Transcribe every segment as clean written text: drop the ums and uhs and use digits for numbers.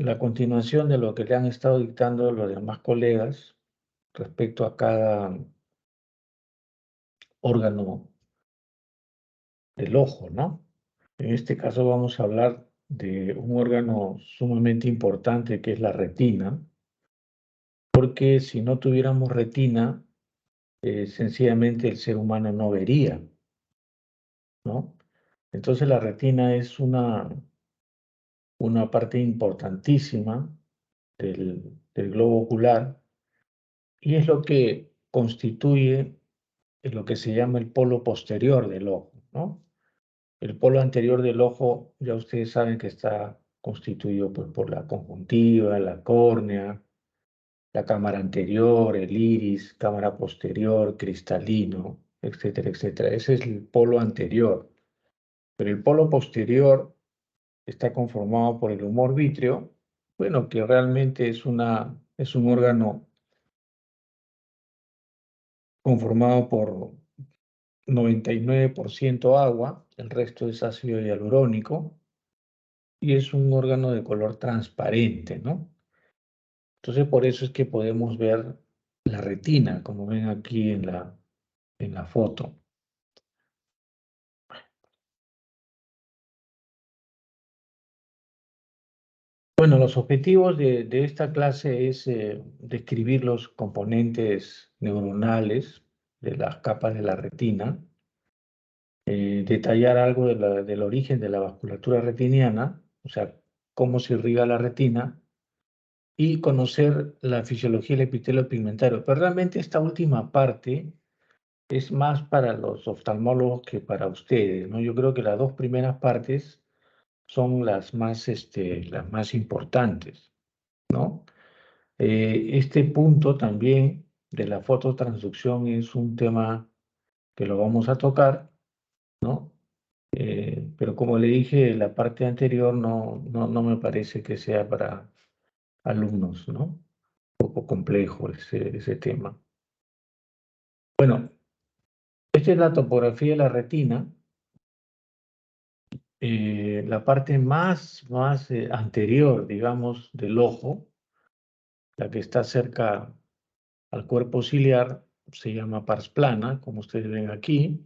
la continuación de lo que le han estado dictando los demás colegas respecto a cada órgano del ojo, ¿no? En este caso vamos a hablar de un órgano sumamente importante que es la retina, porque si no tuviéramos retina, sencillamente el ser humano no vería, ¿no? Entonces la retina es una parte importantísima del globo ocular y es lo que constituye lo que se llama el polo posterior del ojo, ¿no? El polo anterior del ojo, ya ustedes saben que está constituido pues, por la conjuntiva, la córnea, la cámara anterior, el iris, cámara posterior, cristalino, etcétera, etcétera. Ese es el polo anterior. Pero el polo posterior está conformado por el humor vítreo, bueno, que realmente es un órgano conformado por 99% agua, el resto es ácido hialurónico, y es un órgano de color transparente, ¿no? Entonces, por eso es que podemos ver la retina, como ven aquí en la foto. Bueno, los objetivos de esta clase es describir los componentes neuronales de las capas de la retina, detallar algo del origen de la vasculatura retiniana, o sea, cómo se irriga la retina, y conocer la fisiología del epitelio pigmentario. Pero realmente esta última parte es más para los oftalmólogos que para ustedes, ¿no? Yo creo que las dos primeras partes son las más importantes, ¿no? Este punto también de la fototransducción es un tema que lo vamos a tocar, ¿no? Pero como le dije, la parte anterior no me parece que sea para alumnos, ¿no? Un poco complejo ese tema. Bueno, esta es la topografía de la retina. La parte más anterior, digamos, del ojo, la que está cerca al cuerpo ciliar, se llama pars plana, como ustedes ven aquí,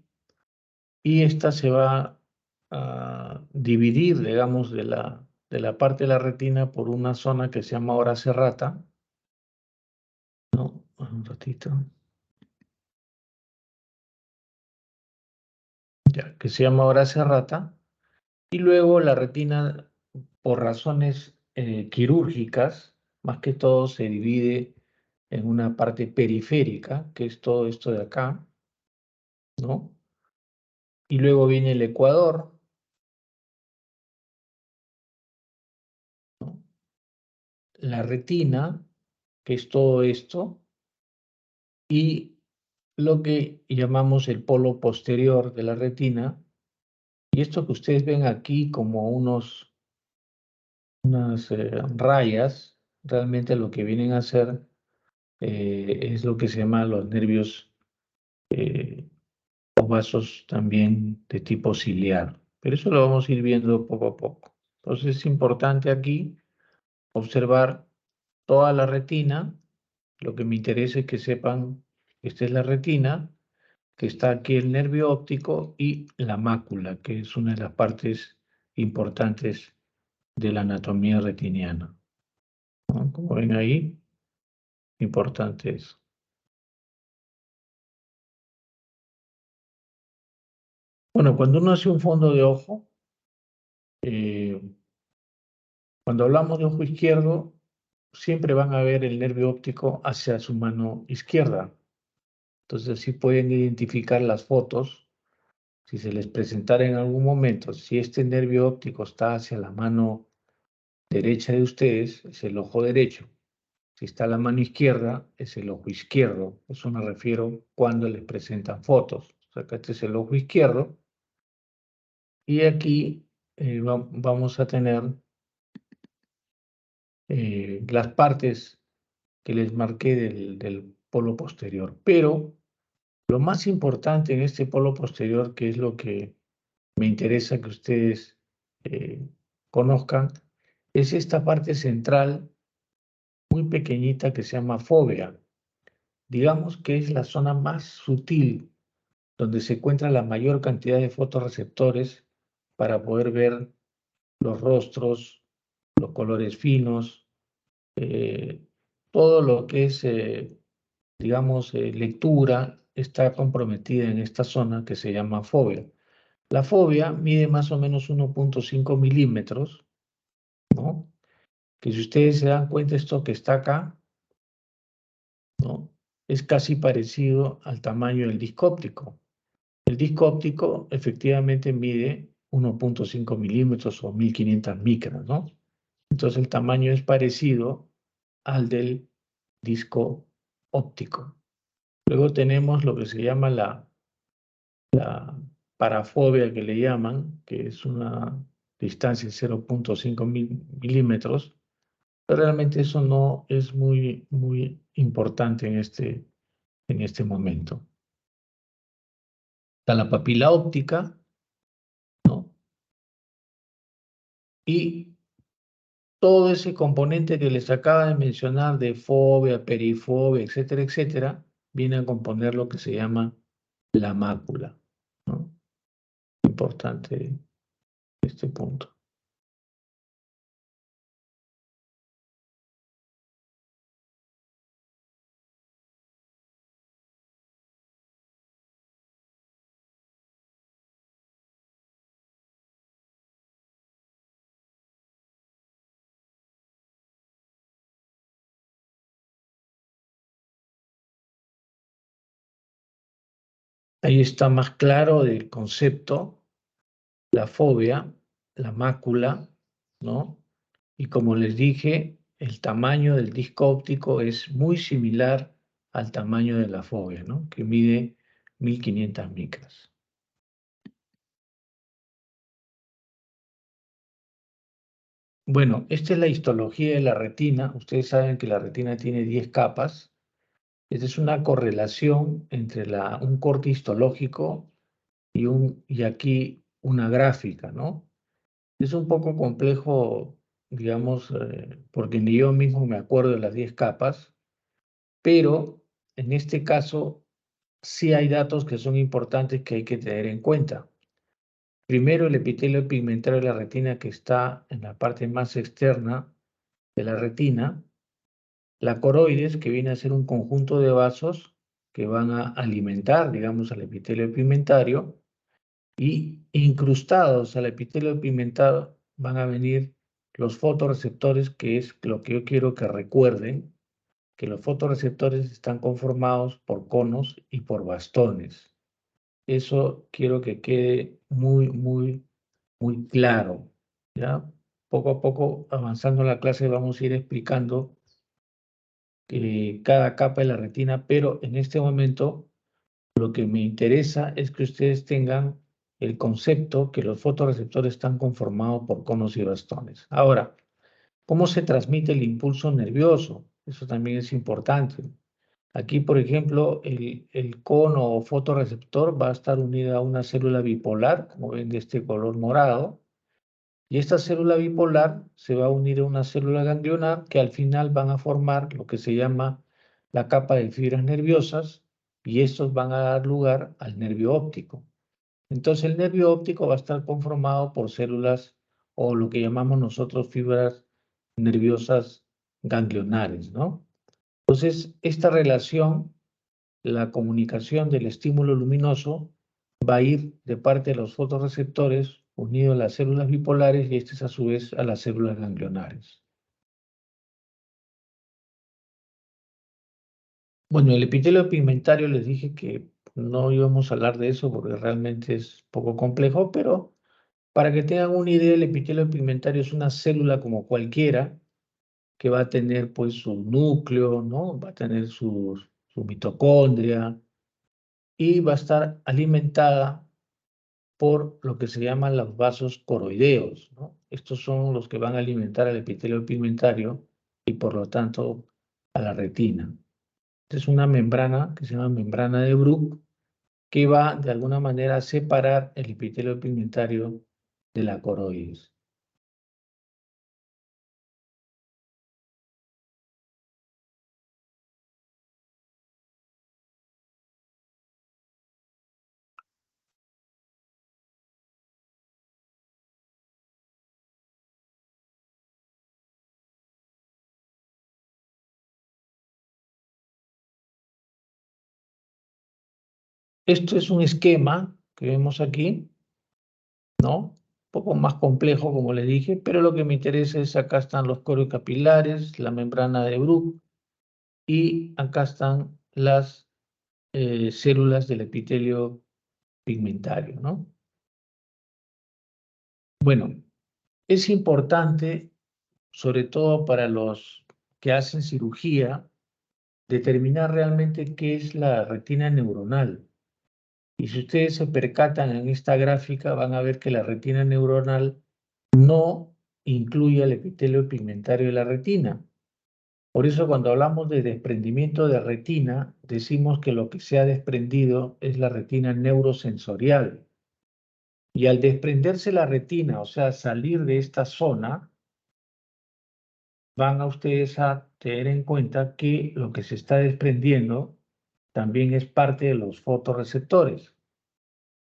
y esta se va a dividir, digamos, de la parte de la retina por una zona que se llama ora serrata, ¿no? Un ratito. Ya, que se llama ora serrata, y luego la retina, por razones quirúrgicas, más que todo se divide en una parte periférica, que es todo esto de acá, ¿no? Y luego viene el ecuador, ¿no? La retina, que es todo esto, y lo que llamamos el polo posterior de la retina, y esto que ustedes ven aquí como unas rayas, realmente lo que vienen a hacer es lo que se llama los nervios o vasos también de tipo ciliar. Pero eso lo vamos a ir viendo poco a poco. Entonces es importante aquí observar toda la retina. Lo que me interesa es que sepan, esta es la retina, que está aquí el nervio óptico y la mácula, que es una de las partes importantes de la anatomía retiniana, ¿no? Como ven ahí, importante eso. Bueno, cuando uno hace un fondo de ojo, eh, cuando hablamos de ojo izquierdo, siempre van a ver el nervio óptico hacia su mano izquierda. Entonces, sí pueden identificar las fotos. Si se les presentara en algún momento, si este nervio óptico está hacia la mano derecha de ustedes, es el ojo derecho. Si está a la mano izquierda, es el ojo izquierdo. Eso me refiero cuando les presentan fotos. O sea, que este es el ojo izquierdo. Y aquí vamos a tener las partes que les marqué del polo posterior. Pero lo más importante en este polo posterior, que es lo que me interesa que ustedes conozcan, es esta parte central muy pequeñita que se llama fóvea. Digamos que es la zona más sutil donde se encuentra la mayor cantidad de fotorreceptores para poder ver los rostros, los colores finos, eh, todo lo que es, digamos, lectura está comprometida en esta zona que se llama fóvea. La fóvea mide más o menos 1,5 milímetros, ¿no? Que si ustedes se dan cuenta, esto que está acá, ¿no? Es casi parecido al tamaño del disco óptico. El disco óptico efectivamente mide 1,5 milímetros o 1500 micras, ¿no? Entonces el tamaño es parecido al del disco óptico. Luego tenemos lo que se llama la parafobia que le llaman, que es una distancia de 0,5 milímetros, pero realmente eso no es muy importante en este momento. Está la papila óptica, ¿no? Y todo ese componente que les acaba de mencionar de fobia, perifobia, etcétera, etcétera, viene a componer lo que se llama la mácula, ¿no? Importante este punto. Ahí está más claro el concepto, la fobia, la mácula, ¿no? Y como les dije, el tamaño del disco óptico es muy similar al tamaño de la fobia, ¿no? Que mide 1500 micras. Bueno, esta es la histología de la retina. Ustedes saben que la retina tiene 10 capas. Esta es una correlación entre un corte histológico y aquí una gráfica, ¿no? Es un poco complejo, digamos, porque ni yo mismo me acuerdo de las 10 capas, pero en este caso sí hay datos que son importantes que hay que tener en cuenta. Primero, el epitelio pigmentario de la retina que está en la parte más externa de la retina, la coroides, que viene a ser un conjunto de vasos que van a alimentar, digamos, al epitelio pigmentario, y incrustados al epitelio pigmentado van a venir los fotorreceptores, que es lo que yo quiero que recuerden, que los fotorreceptores están conformados por conos y por bastones. Eso quiero que quede muy claro, ¿ya? Poco a poco, avanzando en la clase, vamos a ir explicando cada capa de la retina, pero en este momento lo que me interesa es que ustedes tengan el concepto que los fotorreceptores están conformados por conos y bastones. Ahora, ¿cómo se transmite el impulso nervioso? Eso también es importante. Aquí, por ejemplo, el cono o fotorreceptor va a estar unido a una célula bipolar, como ven de este color morado, y esta célula bipolar se va a unir a una célula ganglionar que al final van a formar lo que se llama la capa de fibras nerviosas y estos van a dar lugar al nervio óptico. Entonces el nervio óptico va a estar conformado por células o lo que llamamos nosotros fibras nerviosas ganglionares, ¿no? Entonces esta relación, la comunicación del estímulo luminoso, va a ir de parte de los fotorreceptores unido a las células bipolares y estas a su vez a las células ganglionares. Bueno, el epitelio pigmentario les dije que no íbamos a hablar de eso porque realmente es poco complejo, pero para que tengan una idea, el epitelio pigmentario es una célula como cualquiera que va a tener pues su núcleo, ¿no? Va a tener su mitocondria y va a estar alimentada por lo que se llaman los vasos coroideos, ¿no? Estos son los que van a alimentar al epitelio pigmentario y por lo tanto a la retina. Esta es una membrana que se llama membrana de Bruch que va de alguna manera a separar el epitelio pigmentario de la coroides. Esto es un esquema que vemos aquí, ¿no? Un poco más complejo, como les dije, pero lo que me interesa es acá están los coriocapilares, la membrana de Bruch, y acá están las células del epitelio pigmentario, ¿no? Bueno, es importante, sobre todo para los que hacen cirugía, determinar realmente qué es la retina neuronal. Y si ustedes se percatan en esta gráfica, van a ver que la retina neuronal no incluye el epitelio pigmentario de la retina. Por eso cuando hablamos de desprendimiento de retina, decimos que lo que se ha desprendido es la retina neurosensorial. Y al desprenderse la retina, o sea, salir de esta zona, van a ustedes a tener en cuenta que lo que se está desprendiendo también es parte de los fotorreceptores.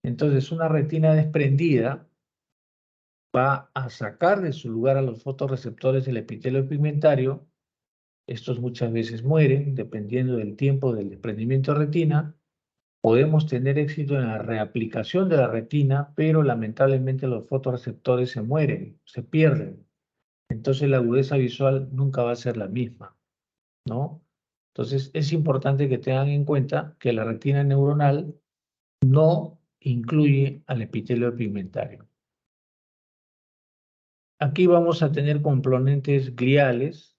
Entonces, una retina desprendida va a sacar de su lugar a los fotorreceptores del epitelio pigmentario. Estos muchas veces mueren, dependiendo del tiempo del desprendimiento de retina. Podemos tener éxito en la reaplicación de la retina, pero lamentablemente los fotorreceptores se mueren, se pierden. Entonces la agudeza visual nunca va a ser la misma, ¿no? Entonces es importante que tengan en cuenta que la retina neuronal no incluye al epitelio pigmentario. Aquí vamos a tener componentes gliales,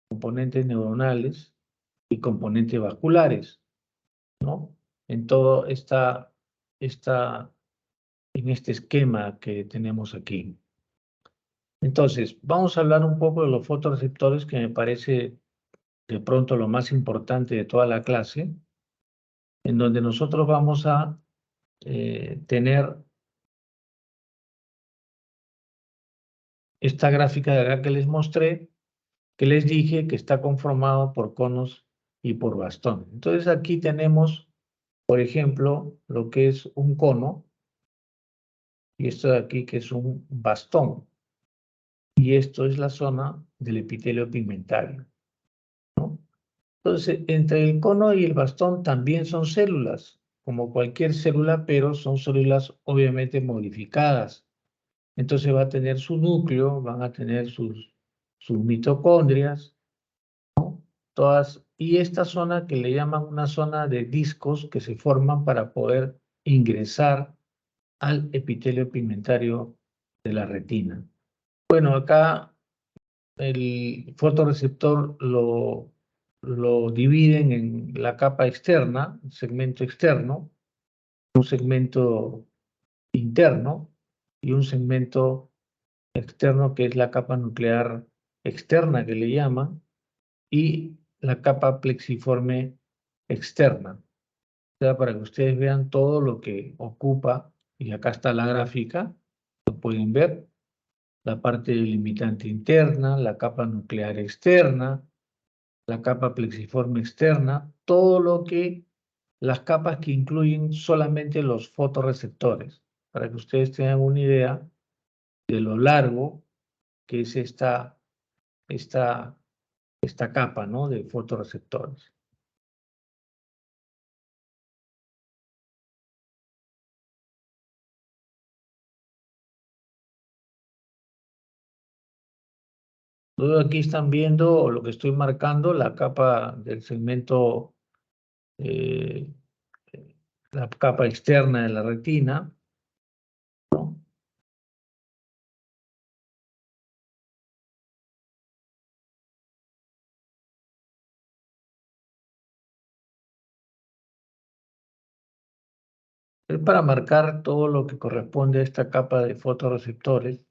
componentes neuronales y componentes vasculares, ¿no? En todo en este esquema que tenemos aquí. Entonces, vamos a hablar un poco de los fotorreceptores, que me parece de pronto lo más importante de toda la clase, en donde nosotros vamos a tener esta gráfica de acá que les mostré, que les dije que está conformado por conos y por bastón. Entonces aquí tenemos, por ejemplo, lo que es un cono, y esto de aquí que es un bastón, y esto es la zona del epitelio pigmentario, ¿no? Entonces, entre el cono y el bastón también son células, como cualquier célula, pero son células obviamente modificadas. Entonces va a tener su núcleo, van a tener sus mitocondrias, todas, y esta zona que le llaman una zona de discos que se forman para poder ingresar al epitelio pigmentario de la retina. Bueno, acá el fotorreceptor lo dividen en la capa externa, un segmento externo, un segmento interno y un segmento externo que es la capa nuclear externa que le llaman, y la capa plexiforme externa. O sea, para que ustedes vean todo lo que ocupa, y acá está la gráfica, lo pueden ver, la parte limitante interna, la capa nuclear externa, la capa plexiforme externa, todo lo que, las capas que incluyen solamente los fotorreceptores, para que ustedes tengan una idea de lo largo que es esta, esta capa, ¿no?, de fotorreceptores. Luego aquí están viendo lo que estoy marcando, la capa del segmento, eh, la capa externa de la retina, ¿no? Es para marcar todo lo que corresponde a esta capa de fotorreceptores,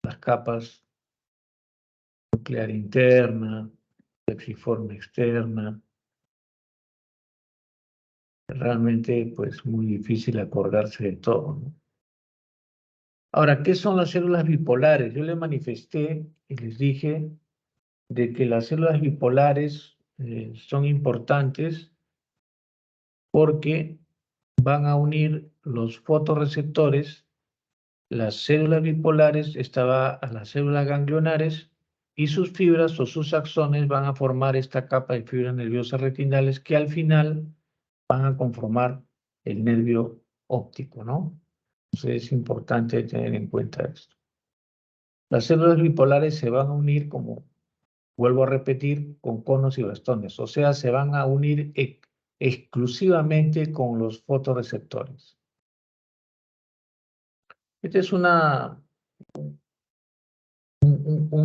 las capas nuclear interna, plexiforme externa. Realmente, pues, muy difícil acordarse de todo, ¿no? Ahora, ¿qué son las células bipolares? Yo les manifesté y les dije de que las células bipolares son importantes porque van a unir los fotorreceptores, las células bipolares, esta va a las células ganglionares y sus fibras o sus axones van a formar esta capa de fibras nerviosas retinales que al final van a conformar el nervio óptico, ¿no? Entonces es importante tener en cuenta esto. Las células bipolares se van a unir, como vuelvo a repetir, con conos y bastones, o sea, se van a unir exclusivamente con los fotorreceptores. Este es un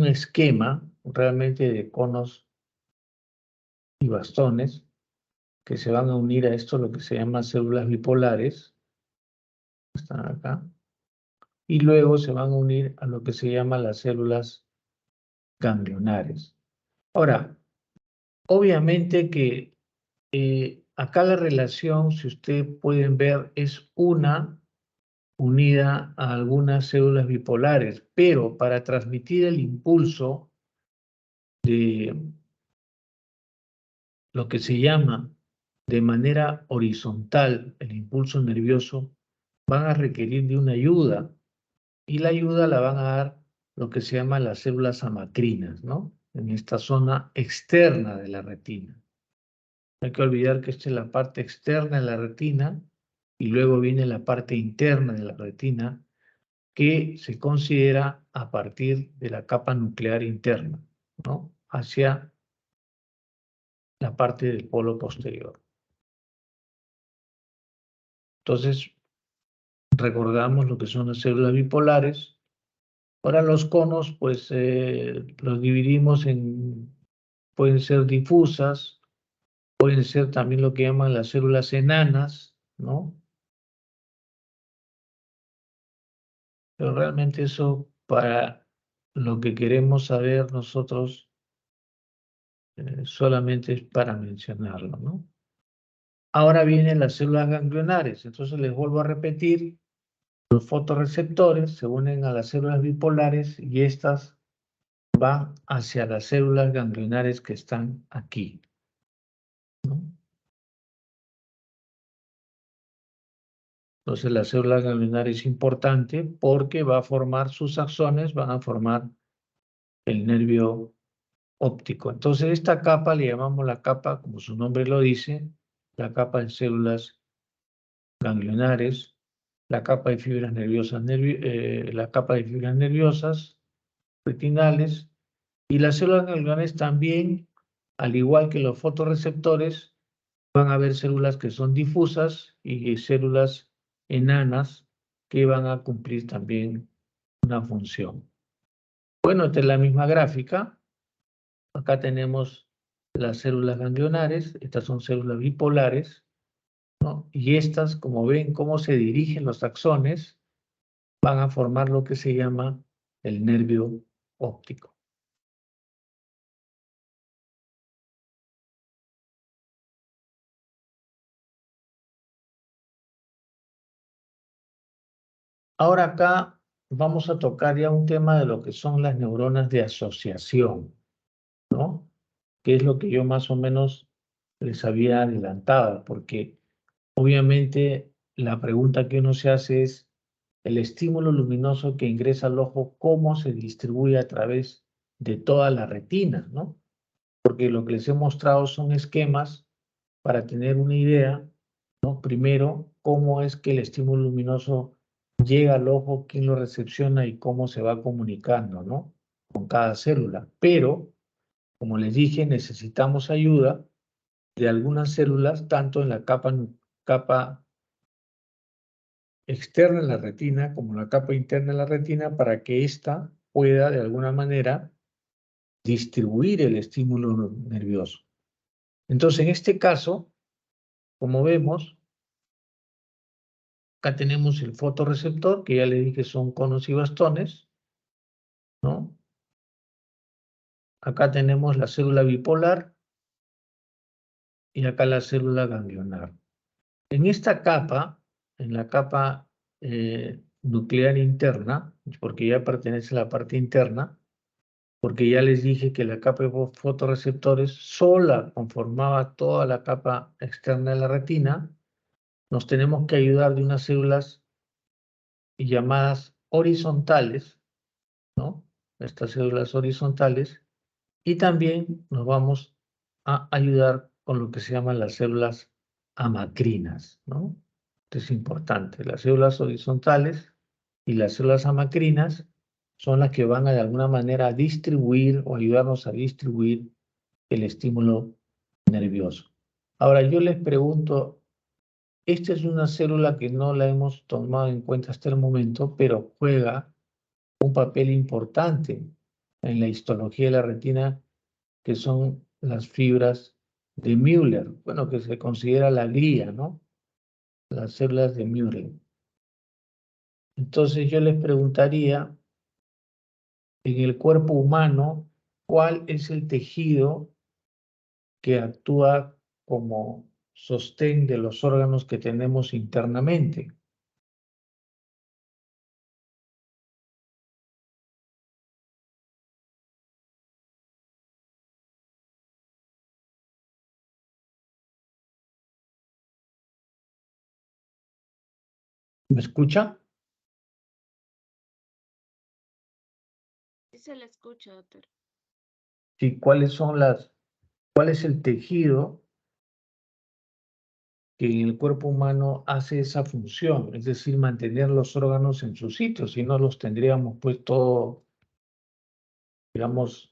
esquema realmente de conos y bastones que se van a unir a esto, lo que se llama células bipolares, están acá, y luego se van a unir a lo que se llama las células ganglionares. Ahora, obviamente que acá la relación, si ustedes pueden ver, es una unida a algunas células bipolares, pero para transmitir el impulso de lo que se llama de manera horizontal el impulso nervioso, van a requerir de una ayuda, y la ayuda la van a dar lo que se llama las células amacrinas, ¿no? En esta zona externa de la retina. No hay que olvidar que esta es la parte externa de la retina y luego viene la parte interna de la retina, que se considera a partir de la capa nuclear interna, ¿no? Hacia la parte del polo posterior. Entonces, recordamos lo que son las células bipolares. Ahora los conos, pues los dividimos en, pueden ser difusas, pueden ser también lo que llaman las células enanas, ¿no? Pero realmente eso, para lo que queremos saber nosotros, solamente es para mencionarlo, ¿no? Ahora vienen las células ganglionares, entonces les vuelvo a repetir, los fotorreceptores se unen a las células bipolares y estas van hacia las células ganglionares que están aquí, ¿no? Entonces la célula ganglionar es importante porque va a formar sus axones, van a formar el nervio óptico. Entonces esta capa le llamamos la capa, como su nombre lo dice, la capa de células ganglionares, la capa de fibras nerviosas, la capa de fibras nerviosas retinales, y las células ganglionares también, al igual que los fotorreceptores, van a haber células que son difusas y células enanas que van a cumplir también una función. Bueno, esta es la misma gráfica. Acá tenemos las células ganglionares, estas son células bipolares, ¿no? Y estas, como ven cómo se dirigen los axones, van a formar lo que se llama el nervio óptico. Ahora acá vamos a tocar ya un tema de lo que son las neuronas de asociación, ¿no? Que es lo que yo más o menos les había adelantado, porque obviamente la pregunta que uno se hace es, el estímulo luminoso que ingresa al ojo, ¿cómo se distribuye a través de toda la retina, ¿no? Porque lo que les he mostrado son esquemas para tener una idea, ¿no? Primero, cómo es que el estímulo luminoso llega al ojo, quién lo recepciona y cómo se va comunicando, ¿no? Con cada célula. Pero, como les dije, necesitamos ayuda de algunas células, tanto en la capa externa en la retina como la capa interna en la retina, para que ésta pueda de alguna manera distribuir el estímulo nervioso. Entonces, en este caso, como vemos, acá tenemos el fotorreceptor, que ya le dije son conos y bastones, ¿no? Acá tenemos la célula bipolar y acá la célula ganglionar. En esta capa, en la capa nuclear interna, porque ya pertenece a la parte interna, porque ya les dije que la capa de fotorreceptores sola conformaba toda la capa externa de la retina, nos tenemos que ayudar de unas células llamadas horizontales, ¿no? Estas células horizontales, Y también nos vamos a ayudar con lo que se llaman las células amacrinas, ¿no? Esto es importante. Las células horizontales y las células amacrinas son las que van a de alguna manera distribuir o ayudarnos a distribuir el estímulo nervioso. Ahora yo les pregunto, esta es una célula que no la hemos tomado en cuenta hasta el momento, pero juega un papel importante en la histología de la retina, que son las fibras de Müller, bueno, que se considera la glía, ¿no? Las células de Müller. Entonces yo les preguntaría, en el cuerpo humano, ¿cuál es el tejido que actúa como sostén de los órganos que tenemos internamente? ¿Me escucha? Sí se le escucha, doctor. Sí, ¿cuál es el tejido que en el cuerpo humano hace esa función? Es decir, mantener los órganos en su sitio, si no los tendríamos pues todo, digamos,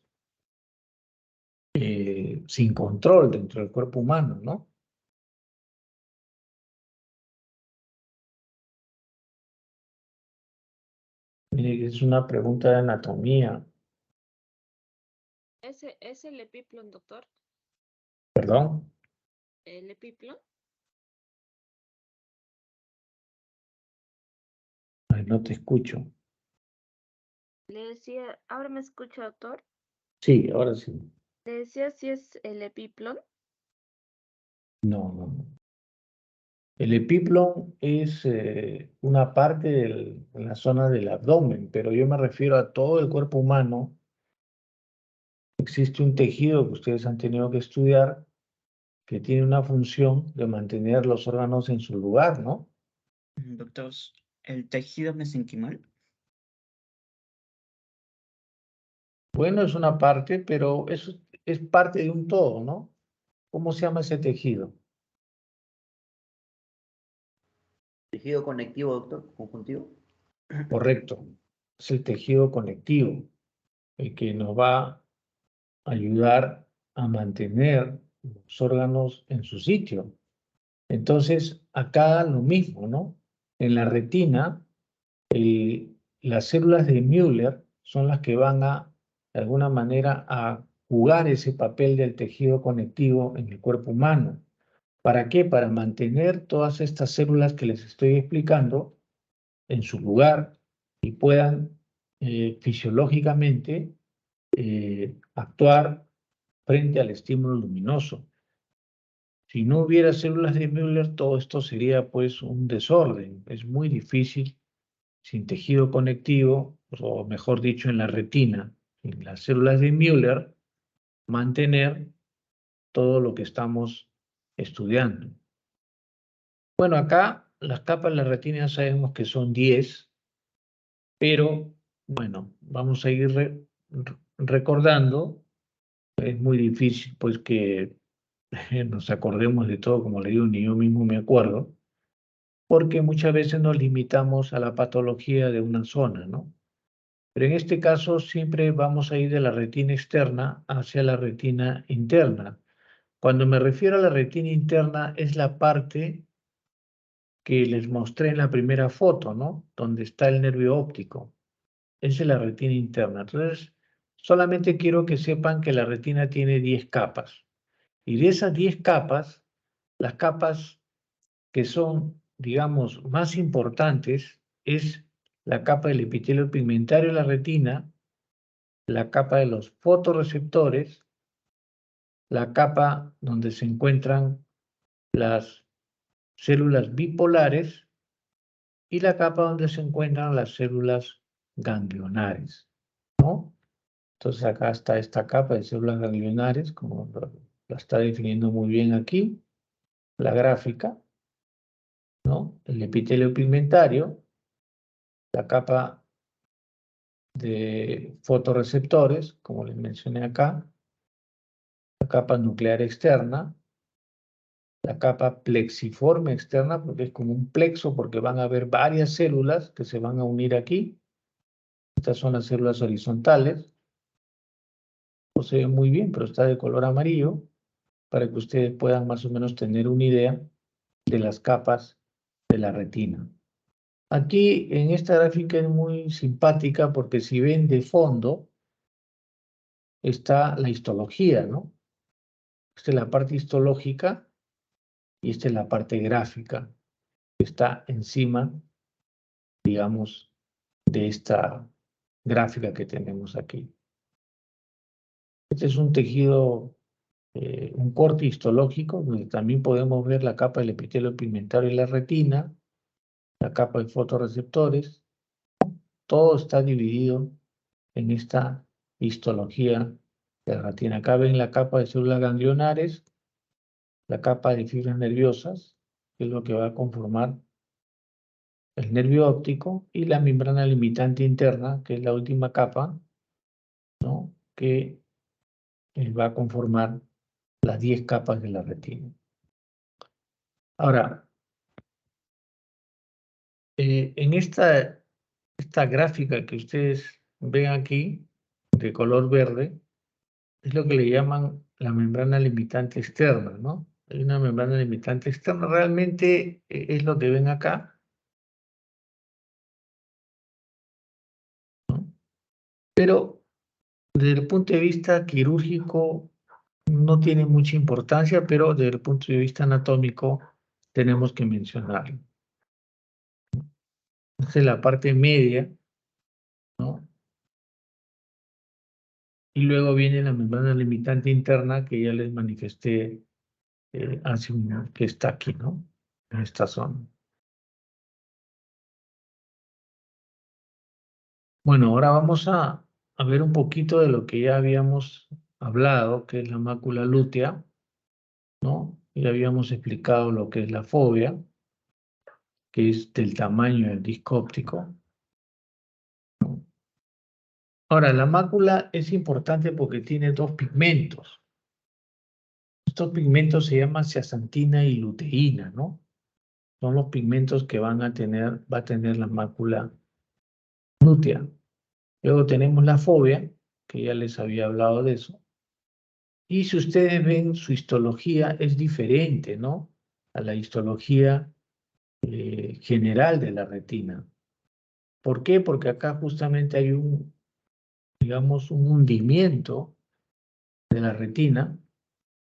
sin control dentro del cuerpo humano, ¿no? Mire, es una pregunta de anatomía. ¿Ese es el epiplon, doctor? ¿Perdón? ¿El epiplon? Ay, no te escucho. Le decía, ¿ahora me escucha, doctor? Sí, ahora sí. Le decía si es el epiplon. No, no, no. El epiplon es una parte en la zona del abdomen, pero yo me refiero a todo el cuerpo humano. Existe un tejido que ustedes han tenido que estudiar que tiene una función de mantener los órganos en su lugar, ¿no? Doctor, ¿el tejido mesenquimal? Bueno, es una parte, pero eso es parte de un todo, ¿no? ¿Cómo se llama ese tejido? Tejido conectivo, doctor, conjuntivo. Correcto. Es el tejido conectivo, el que nos va a ayudar a mantener los órganos en su sitio. Entonces, acá lo mismo, ¿no? En la retina, las células de Müller son las que van a, de alguna manera, a jugar ese papel del tejido conectivo en el cuerpo humano. ¿Para qué? Para mantener todas estas células que les estoy explicando en su lugar y puedan fisiológicamente actuar frente al estímulo luminoso. Si no hubiera células de Müller, todo esto sería pues un desorden. Es muy difícil sin tejido conectivo, o mejor dicho, en la retina, en las células de Müller, mantener todo lo que estamos estudiando. Bueno, acá las capas de la retina ya sabemos que son 10, pero bueno, vamos a ir recordando. Es muy difícil pues que nos acordemos de todo, como le digo, ni yo mismo me acuerdo, porque muchas veces nos limitamos a la patología de una zona, ¿no? Pero en este caso siempre vamos a ir de la retina externa hacia la retina interna. Cuando me refiero a la retina interna es la parte que les mostré en la primera foto, ¿no? Donde está el nervio óptico. Esa es la retina interna. Entonces, solamente quiero que sepan que la retina tiene 10 capas. Y de esas 10 capas, las capas que son, digamos, más importantes es la capa del epitelio pigmentario de la retina, la capa de los fotorreceptores, la capa donde se encuentran las células bipolares y la capa donde se encuentran las células ganglionares, ¿no? Entonces acá está esta capa de células ganglionares, como la está definiendo muy bien aquí, la gráfica, ¿no? El epitelio pigmentario, la capa de fotorreceptores, como les mencioné acá, capa nuclear externa, la capa plexiforme externa, porque es como un plexo, porque van a haber varias células que se van a unir aquí. Estas son las células horizontales. No se ve muy bien, pero está de color amarillo, para que ustedes puedan más o menos tener una idea de las capas de la retina. Aquí en esta gráfica es muy simpática porque si ven de fondo está la histología, ¿no? Esta es la parte histológica y esta es la parte gráfica que está encima, digamos, de esta gráfica que tenemos aquí. Este es un tejido, un corte histológico, donde también podemos ver la capa del epitelio pigmentario y la retina, la capa de fotorreceptores. Todo está dividido en esta histología de la retina. Acá ven la capa de células ganglionares, la capa de fibras nerviosas, que es lo que va a conformar el nervio óptico, y la membrana limitante interna, que es la última capa, ¿no? Que va a conformar las 10 capas de la retina. Ahora, en esta gráfica que ustedes ven aquí, de color verde, es lo que le llaman la membrana limitante externa, ¿no? Hay una membrana limitante externa, realmente es lo que ven acá, ¿no? Pero desde el punto de vista quirúrgico no tiene mucha importancia, pero desde el punto de vista anatómico tenemos que mencionarlo. Esta es la parte media, ¿no? Y luego viene la membrana limitante interna que ya les manifesté hace un que está aquí, ¿no? En esta zona. Bueno, ahora vamos a ver un poquito de lo que ya habíamos hablado, que es la mácula lútea, ¿no? Ya habíamos explicado lo que es la fobia, que es del tamaño del disco óptico. Ahora, la mácula es importante porque tiene dos pigmentos. Estos pigmentos se llaman zeaxantina y luteína, ¿no? Son los pigmentos que va a tener la mácula lútea. Luego tenemos la fobia, que ya les había hablado de eso. Y si ustedes ven, su histología es diferente, ¿no? A la histología general de la retina. ¿Por qué? Porque acá justamente hay digamos, un hundimiento de la retina.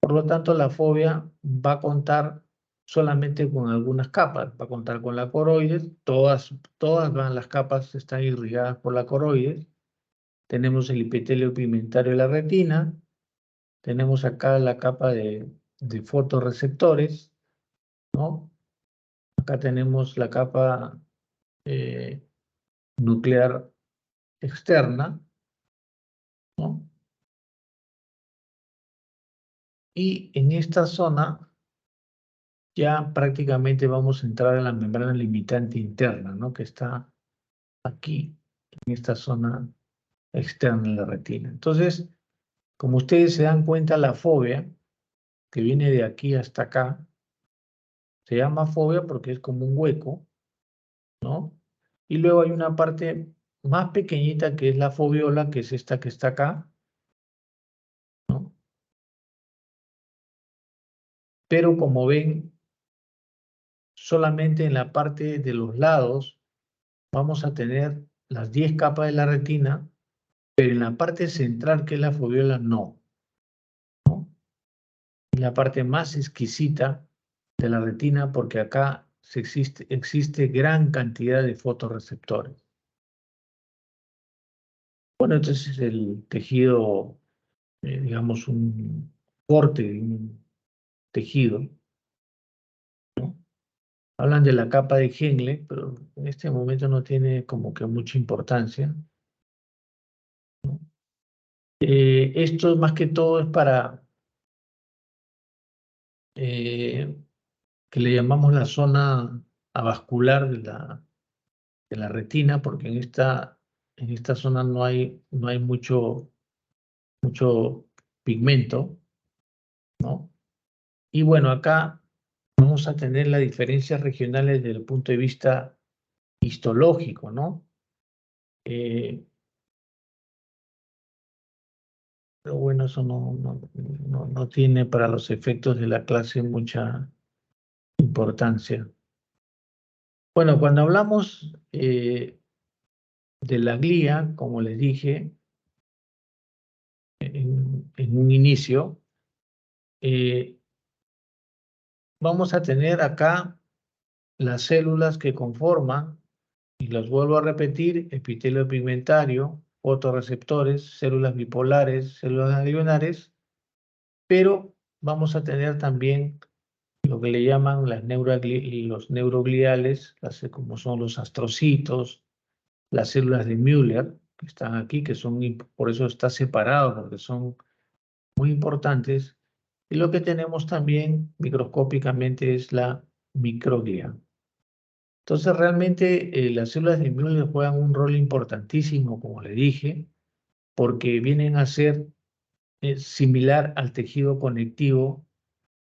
Por lo tanto, la fobia va a contar solamente con algunas capas. Va a contar con la coroides. Todas las capas están irrigadas por la coroides. Tenemos el epitelio pigmentario de la retina. Tenemos acá la capa de fotorreceptores, ¿no? Acá tenemos la capa nuclear externa, ¿no? Y en esta zona ya prácticamente vamos a entrar a la membrana limitante interna, ¿no? Que está aquí, en esta zona externa de la retina. Entonces, como ustedes se dan cuenta, la fobia, que viene de aquí hasta acá, se llama fobia porque es como un hueco, ¿no? Y luego hay una parte más pequeñita que es la foviola, que es esta que está acá, ¿no? Pero como ven, solamente en la parte de los lados vamos a tener las 10 capas de la retina, pero en la parte central, que es la foviola, no, ¿no? En la parte más exquisita de la retina, porque acá existe gran cantidad de fotorreceptores. Bueno, entonces el tejido, digamos, un corte de un tejido, ¿no? Hablan de la capa de Henle, pero en este momento no tiene como que mucha importancia, ¿no? Esto más que todo es para que le llamamos la zona avascular de la retina, porque en esta zona no hay mucho pigmento, ¿no? Y bueno, acá vamos a tener las diferencias regionales desde el punto de vista histológico, ¿no? Pero bueno, eso no tiene para los efectos de la clase mucha importancia. Bueno, cuando hablamos de la glía, como les dije en un inicio, vamos a tener acá las células que conforman, y los vuelvo a repetir, epitelio pigmentario, fotorreceptores, células bipolares, células ganglionares, pero vamos a tener también lo que le llaman los neurogliales, como son los astrocitos, las células de Müller, que están aquí, por eso está separado, porque son muy importantes. Y lo que tenemos también microscópicamente es la microglia. Entonces, realmente las células de Müller juegan un rol importantísimo, como le dije, porque vienen a ser similar al tejido conectivo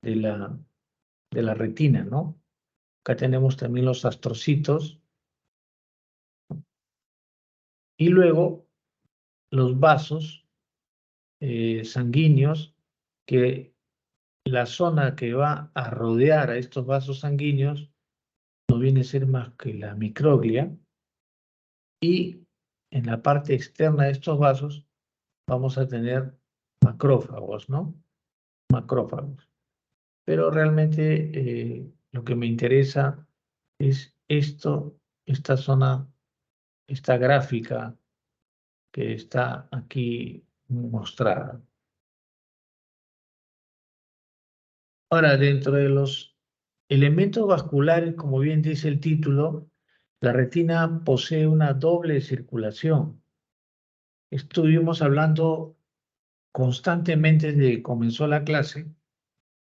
de la retina, ¿no? Acá tenemos también los astrocitos y luego los vasos sanguíneos, que la zona que va a rodear a estos vasos sanguíneos no viene a ser más que la microglia, y en la parte externa de estos vasos vamos a tener macrófagos, ¿no? Macrófagos. Pero realmente lo que me interesa es esta zona, esta gráfica que está aquí mostrada. Ahora, dentro de los elementos vasculares, como bien dice el título, la retina posee una doble circulación. Estuvimos hablando constantemente desde que comenzó la clase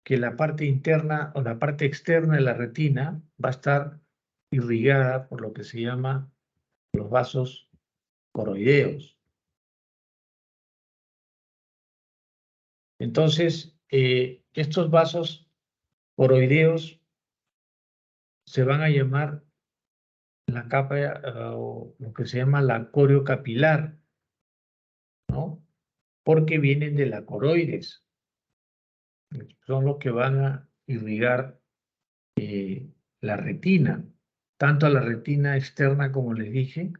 que la parte interna o la parte externa de la retina va a estar irrigada por lo que se llama los vasos coroideos. Entonces, estos vasos coroideos se van a llamar la capa o lo que se llama la coriocapilar, ¿no? Porque vienen de la coroides. Son los que van a irrigar la retina, tanto a la retina externa como les dije,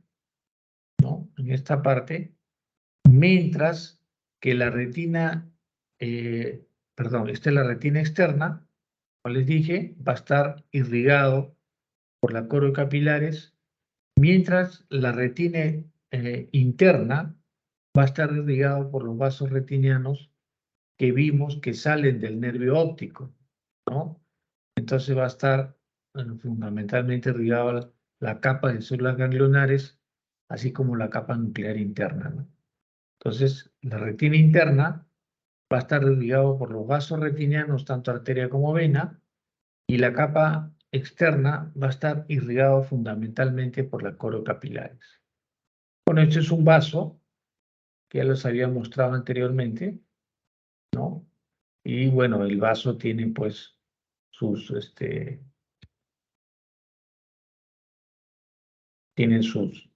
¿no? En esta parte, mientras que la retina, esta es la retina externa, como les dije, va a estar irrigado por la coriocapilares, mientras la retina interna va a estar irrigado por los vasos retinianos que vimos que salen del nervio óptico, ¿no? Entonces va a estar fundamentalmente irrigado la capa de células ganglionares, así como la capa nuclear interna, ¿no? Entonces, la retina interna va a estar irrigado por los vasos retinianos, tanto arteria como vena, y la capa externa va a estar irrigado fundamentalmente por la coriocapilares. Bueno, este es un vaso que ya los había mostrado anteriormente, ¿no? Y bueno, el vaso tiene pues tienen sus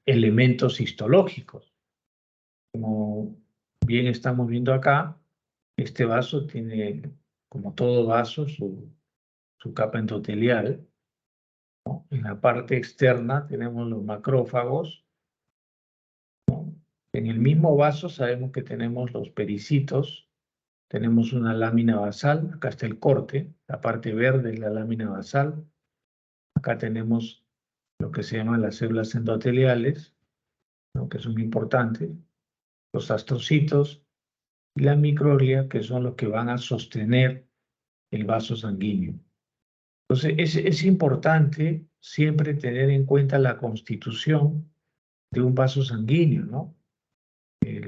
elementos histológicos. Como bien estamos viendo acá, este vaso tiene, como todo vaso, su capa endotelial, ¿no? En la parte externa tenemos los macrófagos, ¿no? En el mismo vaso sabemos que tenemos los pericitos, tenemos una lámina basal, acá está el corte, la parte verde es la lámina basal, acá tenemos lo que se llaman las células endoteliales, ¿no? Que son importantes, los astrocitos y la microglia, que son los que van a sostener el vaso sanguíneo. Entonces, es importante siempre tener en cuenta la constitución de un vaso sanguíneo, ¿no?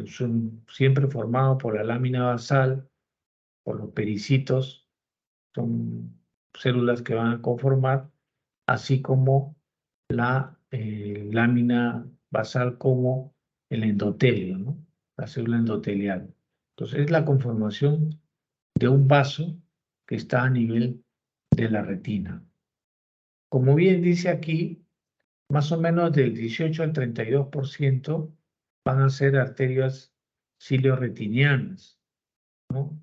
Son siempre formado por la lámina basal, por los pericitos, son células que van a conformar, así como la lámina basal como el endotelio, ¿no? la célula endotelial. Entonces, es la conformación de un vaso que está a nivel de la retina. Como bien dice aquí, más o menos del 18 al 32% van a ser arterias ciliorretinianas, ¿no?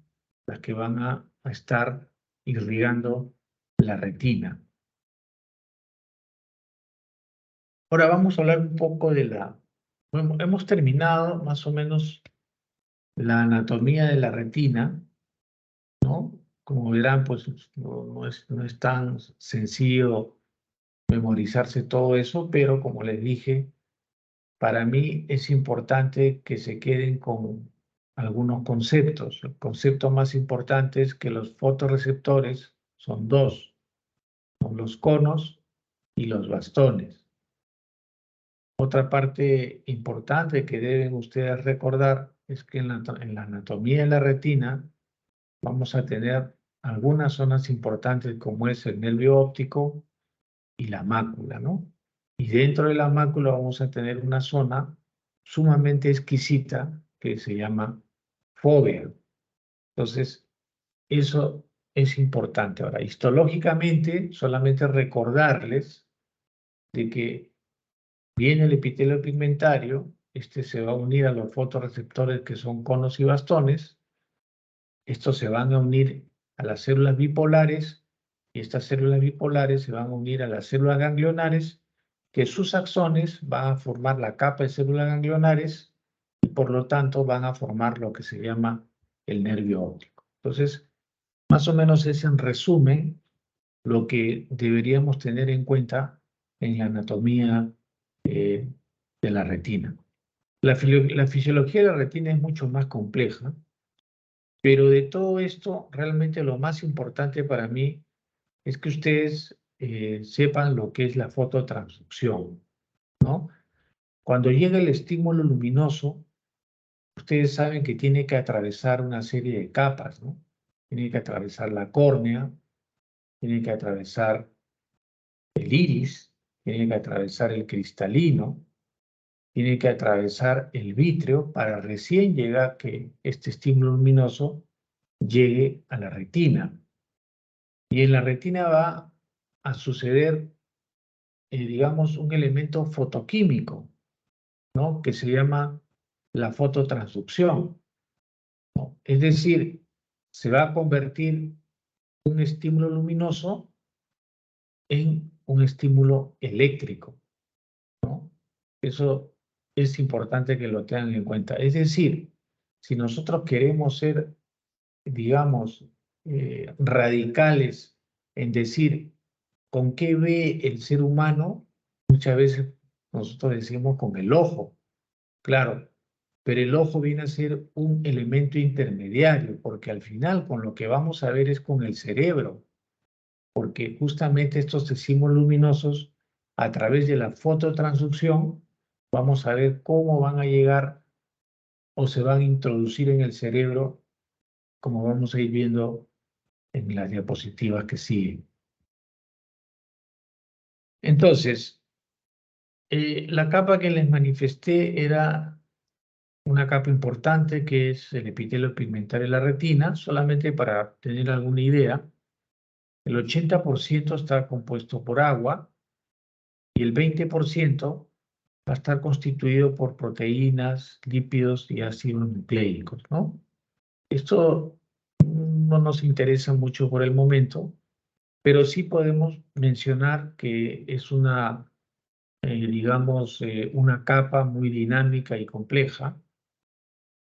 Las que van a estar irrigando la retina. Ahora vamos a hablar un poco de bueno, hemos terminado más o menos la anatomía de la retina, ¿no? Como verán, pues no es tan sencillo memorizarse todo eso, pero como les dije, para mí es importante que se queden con algunos conceptos. El concepto más importante es que los fotorreceptores son dos, son los conos y los bastones. Otra parte importante que deben ustedes recordar es que en la anatomía de la retina vamos a tener algunas zonas importantes como es el nervio óptico y la mácula, ¿no? Y dentro de la mácula vamos a tener una zona sumamente exquisita que se llama fóvea. Entonces, eso es importante. Ahora, histológicamente, solamente recordarles de que viene el epitelio pigmentario, este se va a unir a los fotorreceptores que son conos y bastones, estos se van a unir a las células bipolares y estas células bipolares se van a unir a las células ganglionares, que sus axones van a formar la capa de células ganglionares y por lo tanto van a formar lo que se llama el nervio óptico. Entonces, más o menos es en resumen lo que deberíamos tener en cuenta en la anatomía de la retina. La fisiología de la retina es mucho más compleja, pero de todo esto, realmente lo más importante para mí es que ustedes sepan lo que es la fototransducción, ¿no? Cuando llega el estímulo luminoso, ustedes saben que tiene que atravesar una serie de capas, ¿no? Tiene que atravesar la córnea, tiene que atravesar el iris, tiene que atravesar el cristalino, tiene que atravesar el vítreo para recién llegar que este estímulo luminoso llegue a la retina. Y en la retina va a suceder, digamos, un elemento fotoquímico, ¿no? Que se llama la fototransducción, ¿no? Es decir, se va a convertir un estímulo luminoso en un estímulo eléctrico, ¿no? Eso es importante que lo tengan en cuenta. Es decir, si nosotros queremos ser, digamos, radicales en decir con qué ve el ser humano, muchas veces nosotros decimos con el ojo, claro, pero el ojo viene a ser un elemento intermediario, porque al final con lo que vamos a ver es con el cerebro, porque justamente estos estímulos luminosos, a través de la fototransducción, vamos a ver cómo van a llegar o se van a introducir en el cerebro, como vamos a ir viendo en las diapositivas que siguen. Entonces, la capa que les manifesté era una capa importante que es el epitelio pigmentario de la retina, solamente para tener alguna idea. El 80% está compuesto por agua y el 20% va a estar constituido por proteínas, lípidos y ácidos nucleicos, ¿no? Esto no nos interesa mucho por el momento, pero sí podemos mencionar que es una, digamos, una capa muy dinámica y compleja.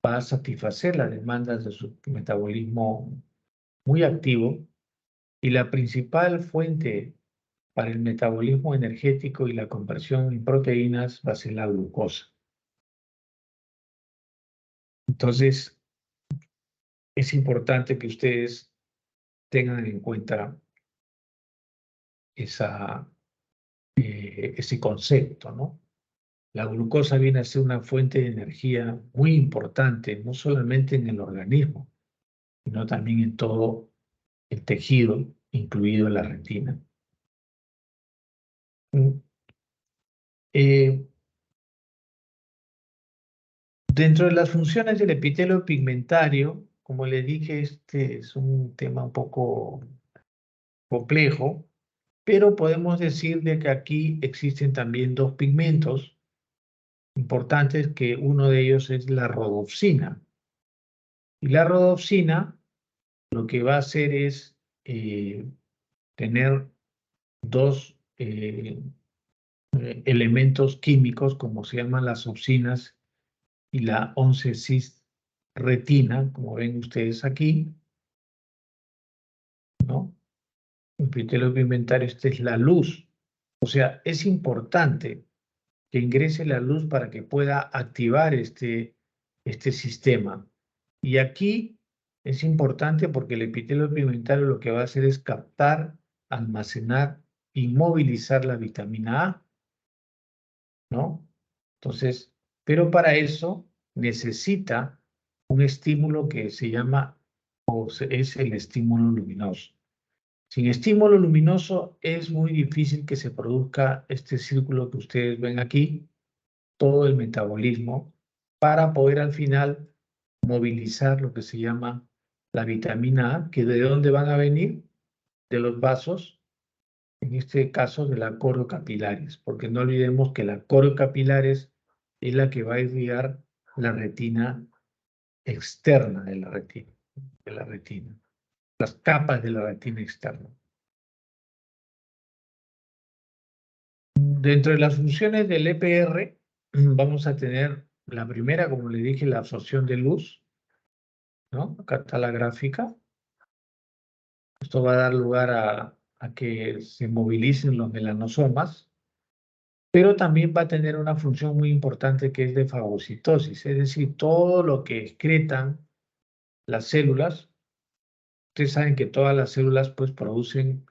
Va a satisfacer las demandas de su metabolismo muy activo y la principal fuente para el metabolismo energético y la conversión en proteínas va a ser la glucosa. Entonces, es importante que ustedes tengan en cuenta ese concepto, ¿no? La glucosa viene a ser una fuente de energía muy importante, no solamente en el organismo, sino también en todo el tejido, incluido la retina. Eh, Dentro de las funciones del epitelio pigmentario, como les dije, este es un tema un poco complejo, pero podemos decir de que aquí existen también dos pigmentos importantes, que uno de ellos es la rodopsina. Y la rodopsina lo que va a hacer es tener dos elementos químicos, como se llaman las opsinas y la 11-cis-retina, como ven ustedes aquí, ¿no? El epitelio pigmentario, esta es la luz. O sea, es importante que ingrese la luz para que pueda activar este sistema. Y aquí es importante porque el epitelio pigmentario lo que va a hacer es captar, almacenar y movilizar la vitamina A, ¿no? Entonces, pero para eso necesita un estímulo que se llama, es el estímulo luminoso. Sin estímulo luminoso es muy difícil que se produzca este círculo que ustedes ven aquí, todo el metabolismo, para poder al final movilizar lo que se llama la vitamina A, que de dónde van a venir, de los vasos, en este caso de la coriocapilares, porque no olvidemos que la coriocapilares es la que va a irrigar la retina externa de la retina, las capas de la retina externa. Dentro de las funciones del EPR, vamos a tener la primera, como le dije, la absorción de luz, ¿no? Acá está la gráfica. Esto va a dar lugar a que se movilicen los melanosomas, pero también va a tener una función muy importante que es de fagocitosis, es decir, todo lo que excretan las células. Ustedes saben que todas las células pues producen,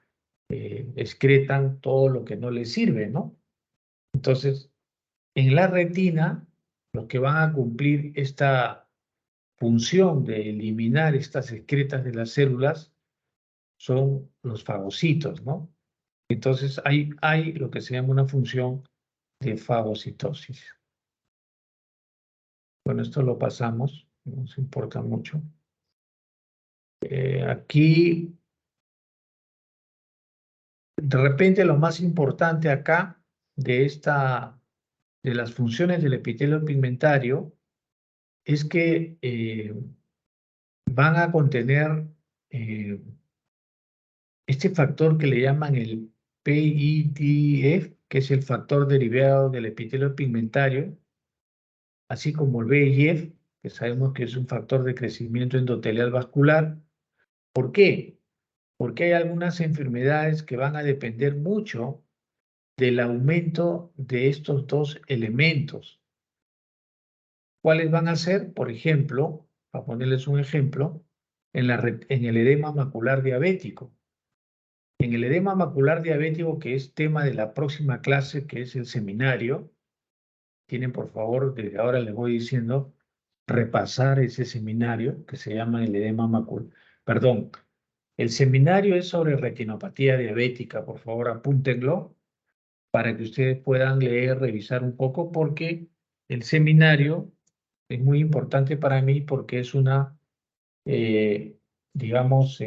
excretan todo lo que no les sirve, ¿no? Entonces, en la retina, los que van a cumplir esta función de eliminar estas excretas de las células son los fagocitos, ¿no? Entonces hay lo que se llama una función de fagocitosis. Bueno, esto lo pasamos, no nos importa mucho. Aquí, de repente, lo más importante acá de las funciones del epitelio pigmentario es que van a contener este factor que le llaman el PIDF, que es el factor derivado del epitelio pigmentario, así como el VEGF, que sabemos que es un factor de crecimiento endotelial vascular. ¿Por qué? Porque hay algunas enfermedades que van a depender mucho del aumento de estos dos elementos. ¿Cuáles van a ser? Por ejemplo, para ponerles un ejemplo, en el edema macular diabético. En el edema macular diabético, que es tema de la próxima clase, que es el seminario, tienen por favor, desde ahora les voy diciendo, repasar ese seminario que se llama el edema macular. Perdón, el seminario es sobre retinopatía diabética, por favor apúntenlo para que ustedes puedan leer, revisar un poco, porque el seminario es muy importante para mí porque es una, digamos,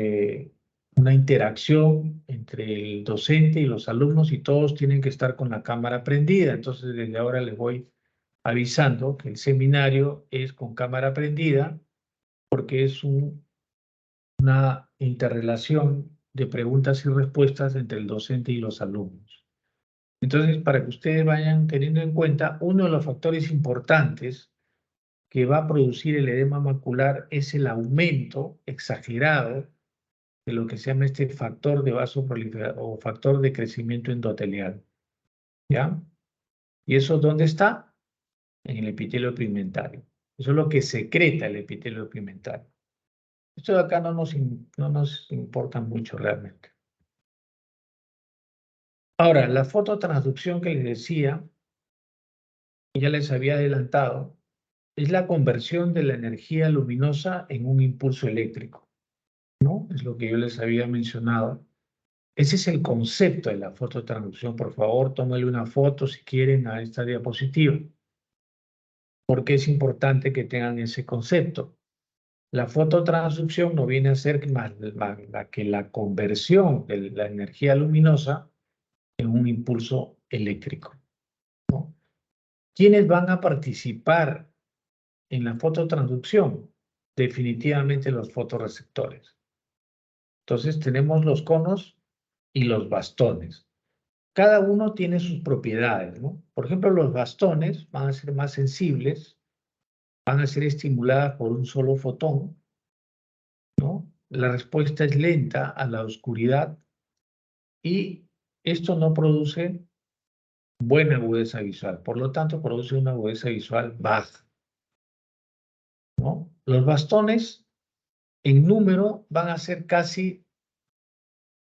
una interacción entre el docente y los alumnos y todos tienen que estar con la cámara prendida. Entonces, desde ahora les voy avisando que el seminario es con cámara prendida porque es una interrelación de preguntas y respuestas entre el docente y los alumnos. Entonces, para que ustedes vayan teniendo en cuenta, uno de los factores importantes que va a producir el edema macular es el aumento exagerado de lo que se llama este factor de vasoproliferación o factor de crecimiento endotelial. ¿Ya? ¿Y eso dónde está? En el epitelio pigmentario. Eso es lo que secreta el epitelio pigmentario. Esto de acá no nos importa mucho realmente. Ahora, la fototransducción que les decía, ya les había adelantado, es la conversión de la energía luminosa en un impulso eléctrico, ¿no? Es lo que yo les había mencionado. Ese es el concepto de la fototransducción. Por favor, tómenle una foto si quieren a esta diapositiva. porque es importante que tengan ese concepto. La fototransducción no viene a ser más que la conversión de la energía luminosa en un impulso eléctrico, ¿no? ¿Quiénes van a participar en la fototransducción? Definitivamente los fotorreceptores. Entonces tenemos los conos y los bastones. Cada uno tiene sus propiedades, ¿no? Por ejemplo, los bastones van a ser más sensibles, van a ser estimuladas por un solo fotón, ¿no? La respuesta es lenta a la oscuridad y esto no produce buena agudeza visual, por lo tanto produce una agudeza visual baja, ¿no? Los bastones en número van a ser casi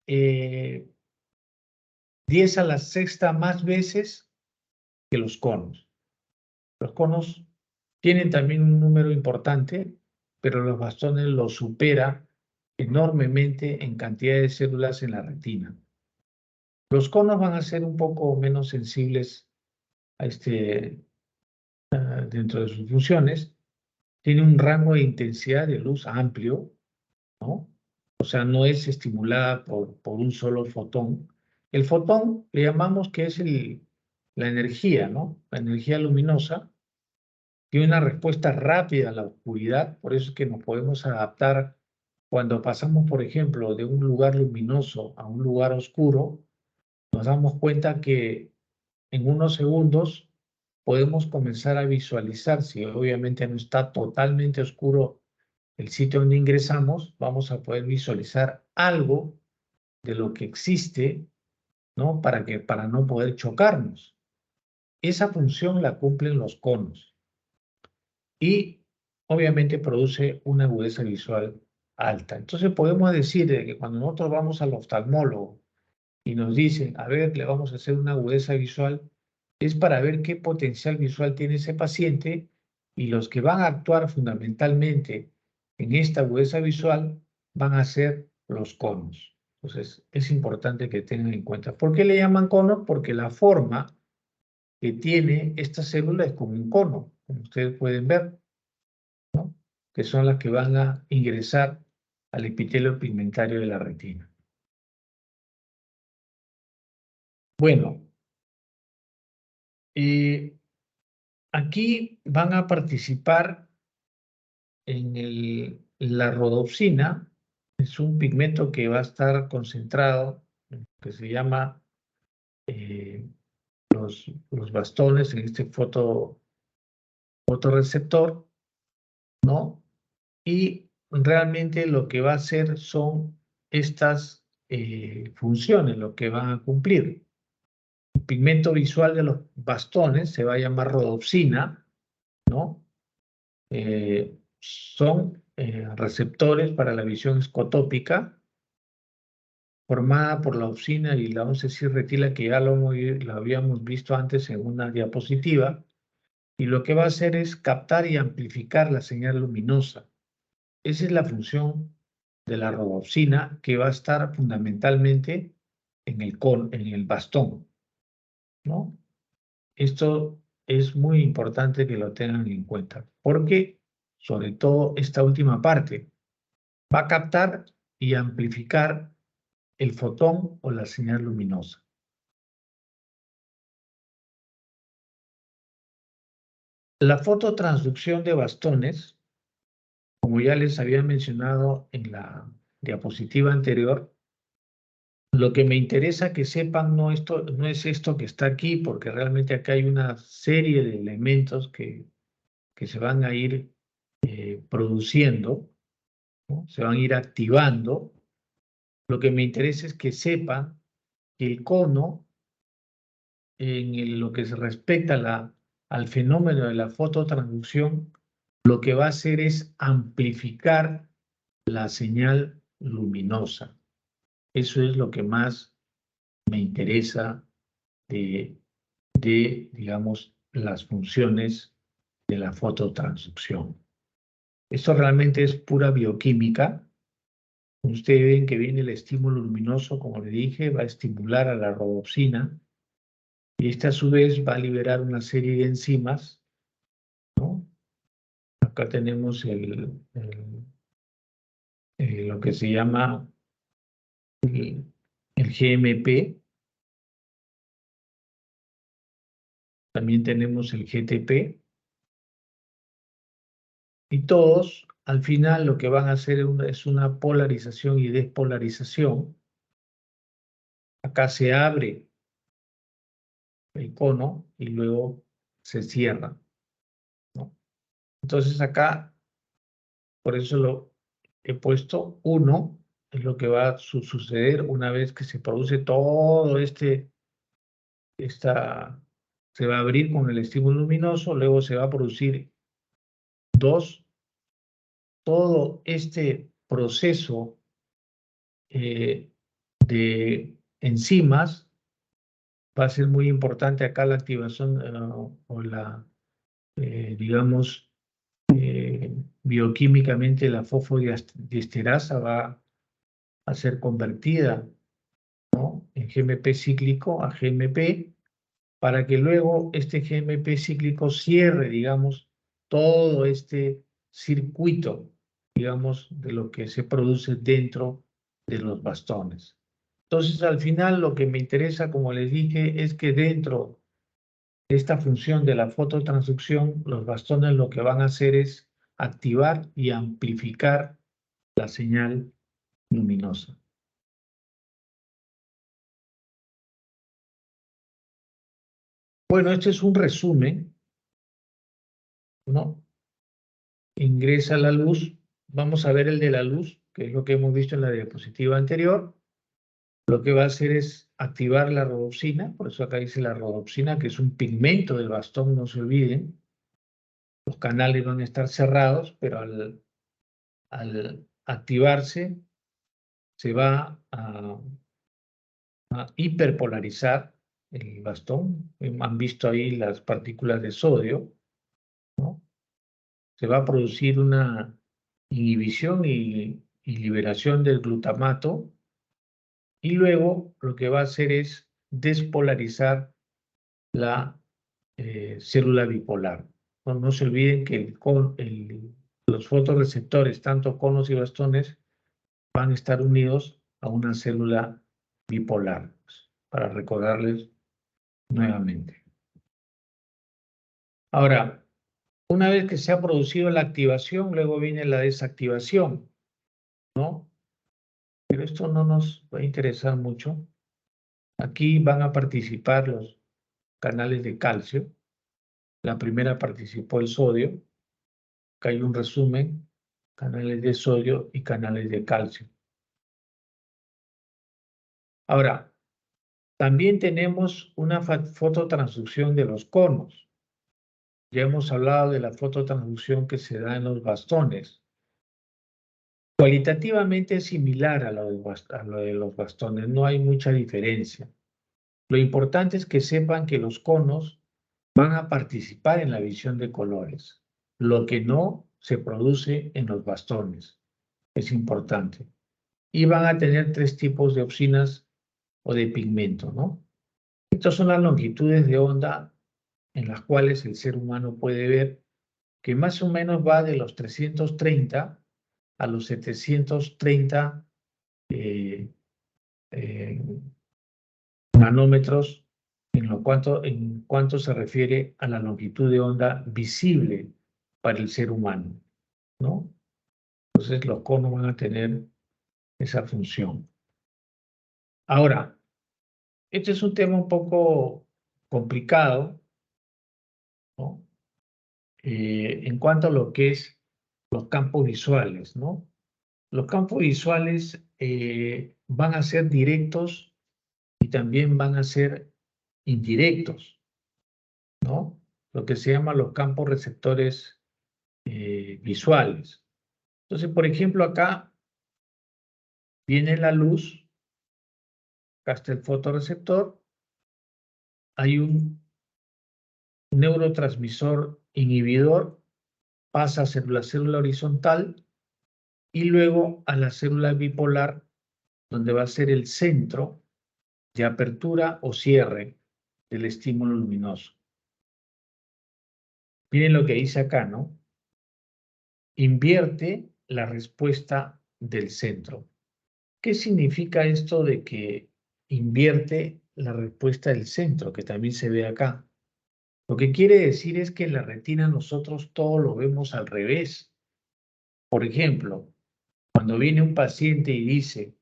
10 a la sexta más veces que los conos. Los conos tienen también un número importante, pero los bastones los supera enormemente en cantidad de células en la retina. Los conos van a ser un poco menos sensibles a dentro de sus funciones. Tiene un rango de intensidad de luz amplio, ¿no? O sea, no es estimulada por un solo fotón. El fotón le llamamos que es la energía, ¿no? La energía luminosa. Tiene una respuesta rápida a la oscuridad, por eso es que nos podemos adaptar cuando pasamos, por ejemplo, de un lugar luminoso a un lugar oscuro, nos damos cuenta que en unos segundos podemos comenzar a visualizar, si obviamente no está totalmente oscuro el sitio donde ingresamos, vamos a poder visualizar algo de lo que existe, ¿no? Para no poder chocarnos. Esa función la cumplen los conos y obviamente produce una agudeza visual alta. Entonces podemos decir de que cuando nosotros vamos al oftalmólogo y nos dicen, a ver, le vamos a hacer una agudeza visual, es para ver qué potencial visual tiene ese paciente y los que van a actuar fundamentalmente en esta agudeza visual van a ser los conos. Entonces, es importante que tengan en cuenta. ¿Por qué le llaman conos? Porque la forma que tiene esta célula es como un cono, como ustedes pueden ver, ¿no? Que son las que van a ingresar al epitelio pigmentario de la retina. Bueno, aquí van a participar en la rodopsina, es un pigmento que va a estar concentrado, que se llama los bastones en este fotorreceptor, ¿no? Y realmente lo que va a hacer son estas funciones, lo que van a cumplir. El pigmento visual de los bastones se va a llamar rodopsina, ¿no? Son receptores para la visión escotópica formada por la opsina y la 11-cis-retila, que ya lo habíamos visto antes en una diapositiva, y lo que va a hacer es captar y amplificar la señal luminosa. Esa es la función de la rodopsina, que va a estar fundamentalmente en el bastón, ¿no? Esto es muy importante que lo tengan en cuenta, porque sobre todo esta última parte va a captar y amplificar el fotón o la señal luminosa. La fototransducción de bastones, como ya les había mencionado en la diapositiva anterior, lo que me interesa que sepan no es esto que está aquí, porque realmente acá hay una serie de elementos que se van a ir produciendo, ¿no? Se van a ir activando. Lo que me interesa es que sepan que el cono, lo que se respecta al fenómeno de la fototransducción, lo que va a hacer es amplificar la señal luminosa. Eso es lo que más me interesa digamos, las funciones de la fototransducción. Esto realmente es pura bioquímica. Ustedes ven que viene el estímulo luminoso, como le dije, va a estimular a la rodopsina y esta a su vez va a liberar una serie de enzimas, ¿no? Acá tenemos lo que se llama el GMP. También tenemos el GTP. Y todos, al final, lo que van a hacer es una polarización y despolarización. Acá se abre el cono y luego se cierra, ¿no? Entonces acá, por eso lo he puesto 1, es lo que va a suceder una vez que se produce todo se va a abrir con el estímulo luminoso, luego se va a producir 2, todo este proceso de enzimas. Va a ser muy importante acá la activación o la, digamos, bioquímicamente la fosfodiesterasa va a ser convertida, ¿no?, en GMP cíclico a GMP, para que luego este GMP cíclico cierre, digamos, todo este circuito, digamos, de lo que se produce dentro de los bastones. Entonces, al final, lo que me interesa, como les dije, es que dentro de esta función de la fototransducción, los bastones lo que van a hacer es activar y amplificar la señal luminosa. Bueno, este es un resumen, ¿no? Ingresa la luz. Vamos a ver el de la luz, que es lo que hemos visto en la diapositiva anterior. Lo que va a hacer es activar la rodopsina, por eso acá dice la rodopsina, que es un pigmento del bastón, no se olviden. Los canales van a estar cerrados, pero al activarse se va a hiperpolarizar el bastón. Han visto ahí las partículas de sodio, ¿no? Se va a producir una inhibición y liberación del glutamato, y luego lo que va a hacer es despolarizar la célula bipolar. No se olviden que los fotorreceptores, tanto conos y bastones, van a estar unidos a una célula bipolar, para recordarles nuevamente. Ahora, una vez que se ha producido la activación, luego viene la desactivación, ¿no? Pero esto no nos va a interesar mucho. Aquí van a participar los canales de calcio. La primera participó el sodio. Acá hay un resumen: canales de sodio y canales de calcio. Ahora, también tenemos una fototransducción de los conos. Ya hemos hablado de la fototransducción que se da en los bastones. Cualitativamente es similar a lo de los bastones, no hay mucha diferencia. Lo importante es que sepan que los conos van a participar en la visión de colores, lo que no se produce en los bastones. Es importante. Y van a tener 3 tipos de opsinas o de pigmento, ¿no? Estas son las longitudes de onda en las cuales el ser humano puede ver, que más o menos va de los 330 a los 730 nanómetros en cuanto se refiere a la longitud de onda visible para el ser humano, ¿no? Entonces los conos van a tener esa función. Ahora, este es un tema un poco complicado, ¿no? En cuanto a lo que es los campos visuales, ¿no? Los campos visuales van a ser directos y también van a ser indirectos, ¿no? Lo que se llama los campos receptores visuales. Entonces, por ejemplo, acá viene la luz, acá está el fotorreceptor, hay un neurotransmisor inhibidor, pasa a la célula horizontal y luego a la célula bipolar, donde va a ser el centro de apertura o cierre del estímulo luminoso. Miren lo que dice acá, ¿no? invierte la respuesta del centro. ¿Qué significa esto de que invierte la respuesta del centro, que también se ve acá? Lo que quiere decir es que en la retina nosotros todo lo vemos al revés. Por ejemplo, cuando viene un paciente y dice,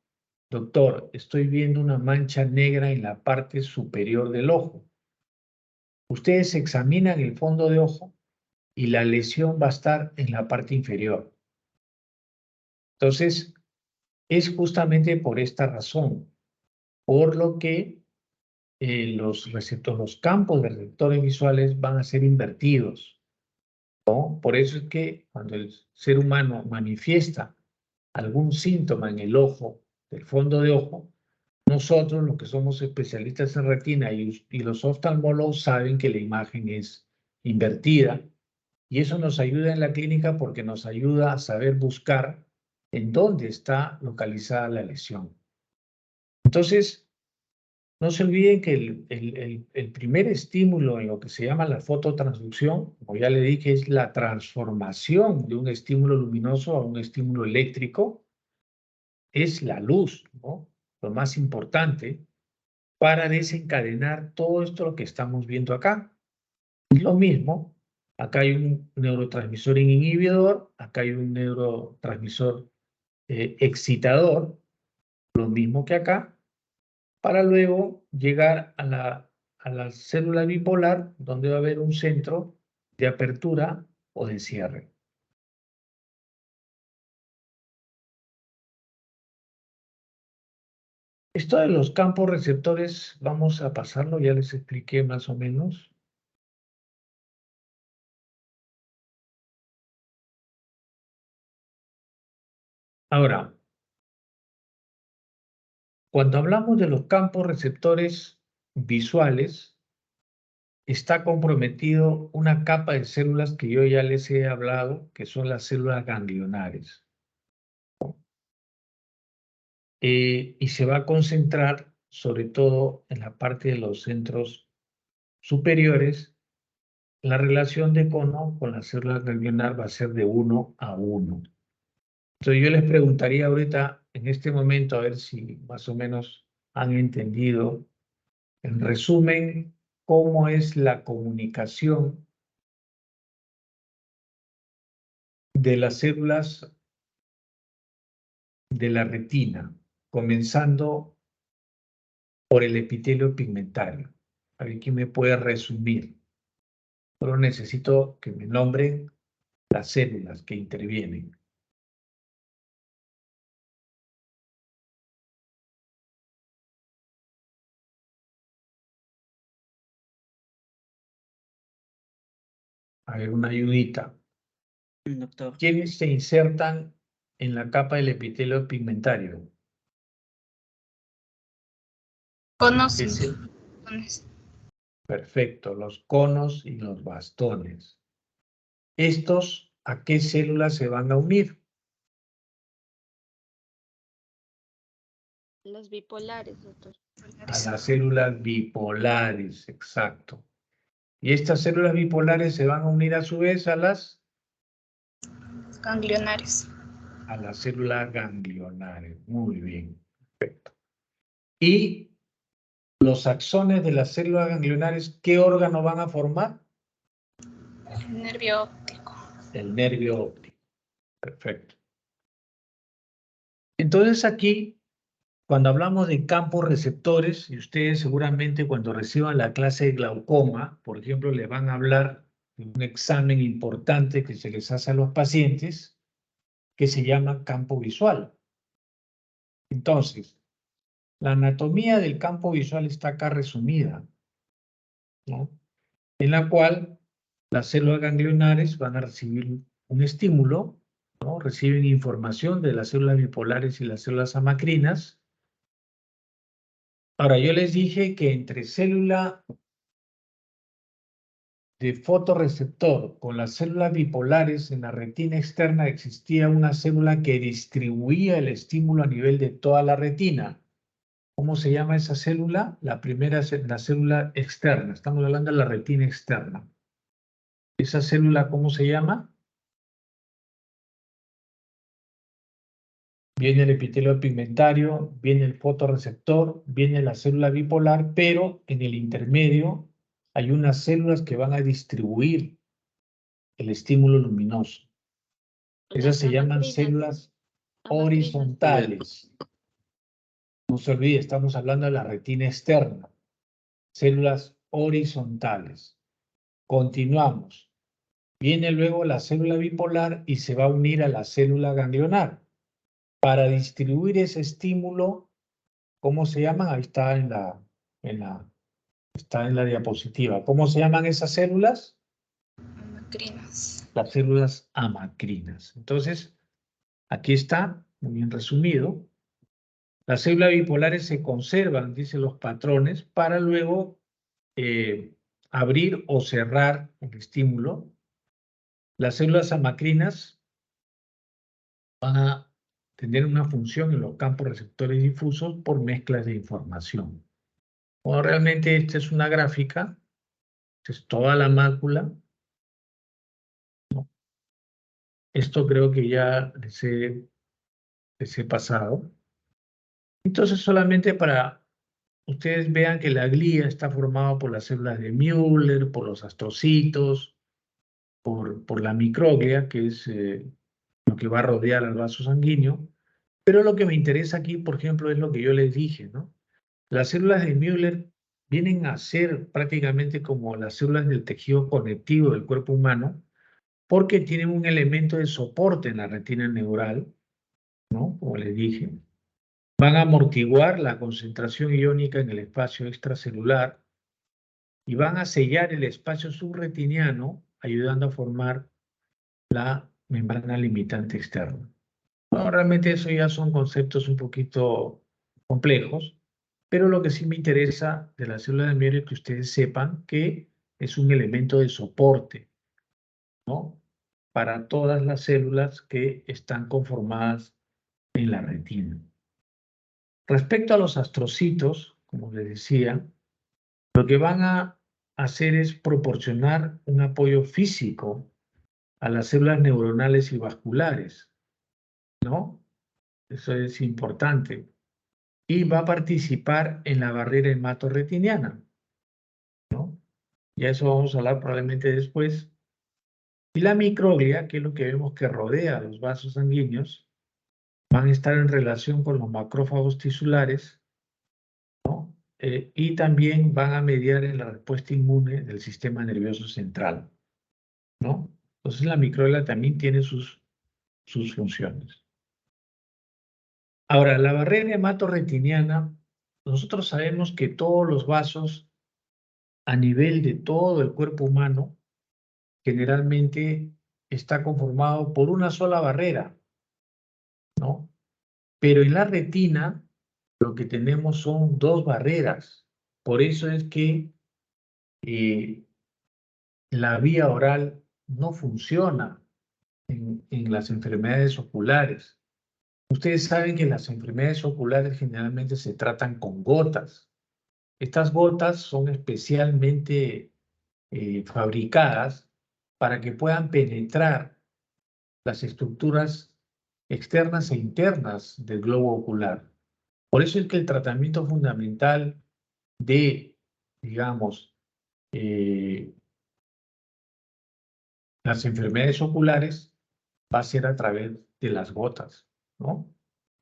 doctor, estoy viendo una mancha negra en la parte superior del ojo. Ustedes examinan el fondo de ojo y la lesión va a estar en la parte inferior. Entonces, es justamente por esta razón, por lo que los campos de receptores visuales van a ser invertidos, ¿no? Por eso es que cuando el ser humano manifiesta algún síntoma en el ojo, del fondo de ojo, nosotros, los que somos especialistas en retina y los oftalmólogos saben que la imagen es invertida y eso nos ayuda en la clínica porque nos ayuda a saber buscar en dónde está localizada la lesión. Entonces, no se olviden que el primer estímulo en lo que se llama la fototransducción, como ya le dije, es la transformación de un estímulo luminoso a un estímulo eléctrico, es la luz, ¿no? Lo más importante para desencadenar todo esto lo que estamos viendo acá. Es lo mismo, acá hay un neurotransmisor inhibidor, acá hay un neurotransmisor excitador, lo mismo que acá, para luego llegar a la célula bipolar, donde va a haber un centro de apertura o de cierre. Esto de los campos receptores, vamos a pasarlo, ya les expliqué más o menos. Ahora, cuando hablamos de los campos receptores visuales, está comprometido una capa de células que yo ya les he hablado, que son las células ganglionares. Y se va a concentrar sobre todo en la parte de los centros superiores. La relación de cono con la célula ganglionar va a ser de 1 a 1. Entonces yo les preguntaría ahorita, en este momento, a ver si más o menos han entendido, en resumen, cómo es la comunicación de las células de la retina, comenzando por el epitelio pigmentario. A ver quién me puede resumir. Solo necesito que me nombren las células que intervienen. A ver, una ayudita. Doctor, ¿Quiénes se insertan en la capa del epitelio pigmentario? Conos y Ese- bastones. Perfecto, los conos y los bastones. ¿Estos a qué células se van a unir? Las bipolares, doctor. A las células bipolares, exacto. Y estas células bipolares se van a unir a su vez a las Ganglionares. células ganglionares. Muy bien, perfecto. Y los axones de las células ganglionares, ¿qué órgano van a formar? El nervio óptico. El nervio óptico. Perfecto. Entonces aquí, cuando hablamos de campos receptores, y ustedes seguramente cuando reciban la clase de glaucoma, por ejemplo, le van a hablar de un examen importante que se les hace a los pacientes, que se llama campo visual. Entonces, la anatomía del campo visual está acá resumida, ¿no? En la cual las células ganglionares van a recibir un estímulo, ¿no? Reciben información de las células bipolares y las células amacrinas. Ahora, yo les dije que entre célula de fotorreceptor con las células bipolares en la retina externa existía una célula que distribuía el estímulo a nivel de toda la retina. ¿Cómo se llama esa célula? La primera es la célula externa. Estamos hablando de la retina externa. ¿Esa célula cómo se llama? viene el epitelio pigmentario, viene el fotorreceptor, viene la célula bipolar, pero en el intermedio hay unas células que van a distribuir el estímulo luminoso. Esas se llaman células horizontales. No se olvide, estamos hablando de la retina externa. Células horizontales. Continuamos. Viene luego la célula bipolar y se va a unir a la célula ganglionar. Para distribuir ese estímulo, ¿cómo se llaman? Ahí está está en la diapositiva. ¿Cómo se llaman esas células? Amacrinas. Las células amacrinas. Entonces, aquí está, muy bien resumido. Las células bipolares se conservan, dicen los patrones, para luego abrir o cerrar el estímulo. Las células amacrinas van a tener una función en los campos receptores difusos por mezclas de información. Bueno, realmente esta es una gráfica, esta es toda la mácula. Esto creo que ya les he pasado. Entonces, solamente para ustedes vean que la glía está formada por las células de Müller, por los astrocitos, por la microglia, que es lo que va a rodear al vaso sanguíneo. Pero lo que me interesa aquí, por ejemplo, es lo que yo les dije, ¿no? Las células de Müller vienen a ser prácticamente como las células del tejido conectivo del cuerpo humano, porque tienen un elemento de soporte en la retina neural, ¿no? Como les dije. Van a amortiguar la concentración iónica en el espacio extracelular y van a sellar el espacio subretiniano, ayudando a formar la membrana limitante externa. Bueno, realmente eso ya son conceptos un poquito complejos, pero lo que sí me interesa de la célula de Müller es que ustedes sepan que es un elemento de soporte, ¿no? Para todas las células que están conformadas en la retina. Respecto a los astrocitos, como les decía, lo que van a hacer es proporcionar un apoyo físico a las células neuronales y vasculares, ¿no? Eso es importante. Y va a participar en la barrera hematorretiniana, ¿no? Ya eso vamos a hablar probablemente después. Y la microglia, que es lo que vemos que rodea los vasos sanguíneos, van a estar en relación con los macrófagos tisulares, ¿no? Y también van a mediar en la respuesta inmune del sistema nervioso central, ¿no? Entonces la microglia también tiene sus funciones. Ahora, la barrera hematorretiniana, nosotros sabemos que todos los vasos a nivel de todo el cuerpo humano generalmente está conformado por una sola barrera, ¿no? Pero en la retina lo que tenemos son dos barreras. Por eso es que la vía oral no funciona en las enfermedades oculares. Ustedes saben que las enfermedades oculares generalmente se tratan con gotas. Estas gotas son especialmente fabricadas para que puedan penetrar las estructuras externas e internas del globo ocular. Por eso es que el tratamiento fundamental de, digamos, las enfermedades oculares va a ser a través de las gotas, ¿no?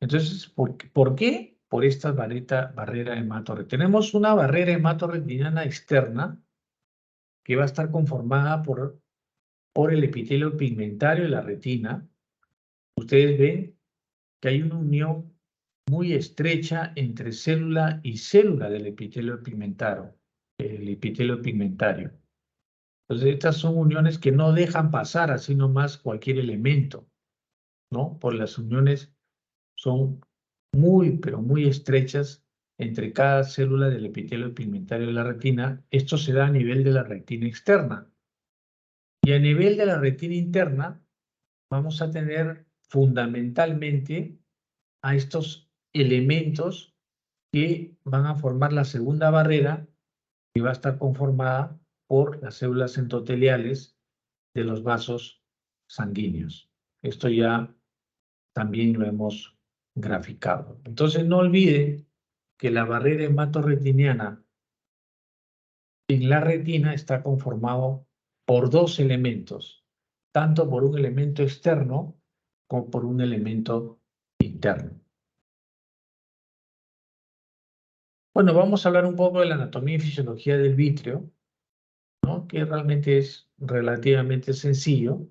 Entonces, ¿por qué? Por esta barrera hematorretiniana. Tenemos una barrera hematorretiniana externa que va a estar conformada por el epitelio pigmentario de la retina. Ustedes ven que hay una unión muy estrecha entre célula y célula del epitelio pigmentario, el epitelio pigmentario. Entonces, estas son uniones que no dejan pasar así nomás cualquier elemento, ¿no? Por las uniones son muy, pero muy estrechas entre cada célula del epitelio pigmentario de la retina. Esto se da a nivel de la retina externa. Y a nivel de la retina interna, vamos a tener fundamentalmente a estos elementos que van a formar la segunda barrera, que va a estar conformada por las células endoteliales de los vasos sanguíneos. Esto ya también lo hemos graficado. Entonces no olviden que la barrera hematorretiniana en la retina está conformado por dos elementos, tanto por un elemento externo como por un elemento interno. Bueno, vamos a hablar un poco de la anatomía y fisiología del vítreo, ¿no? Que realmente es relativamente sencillo,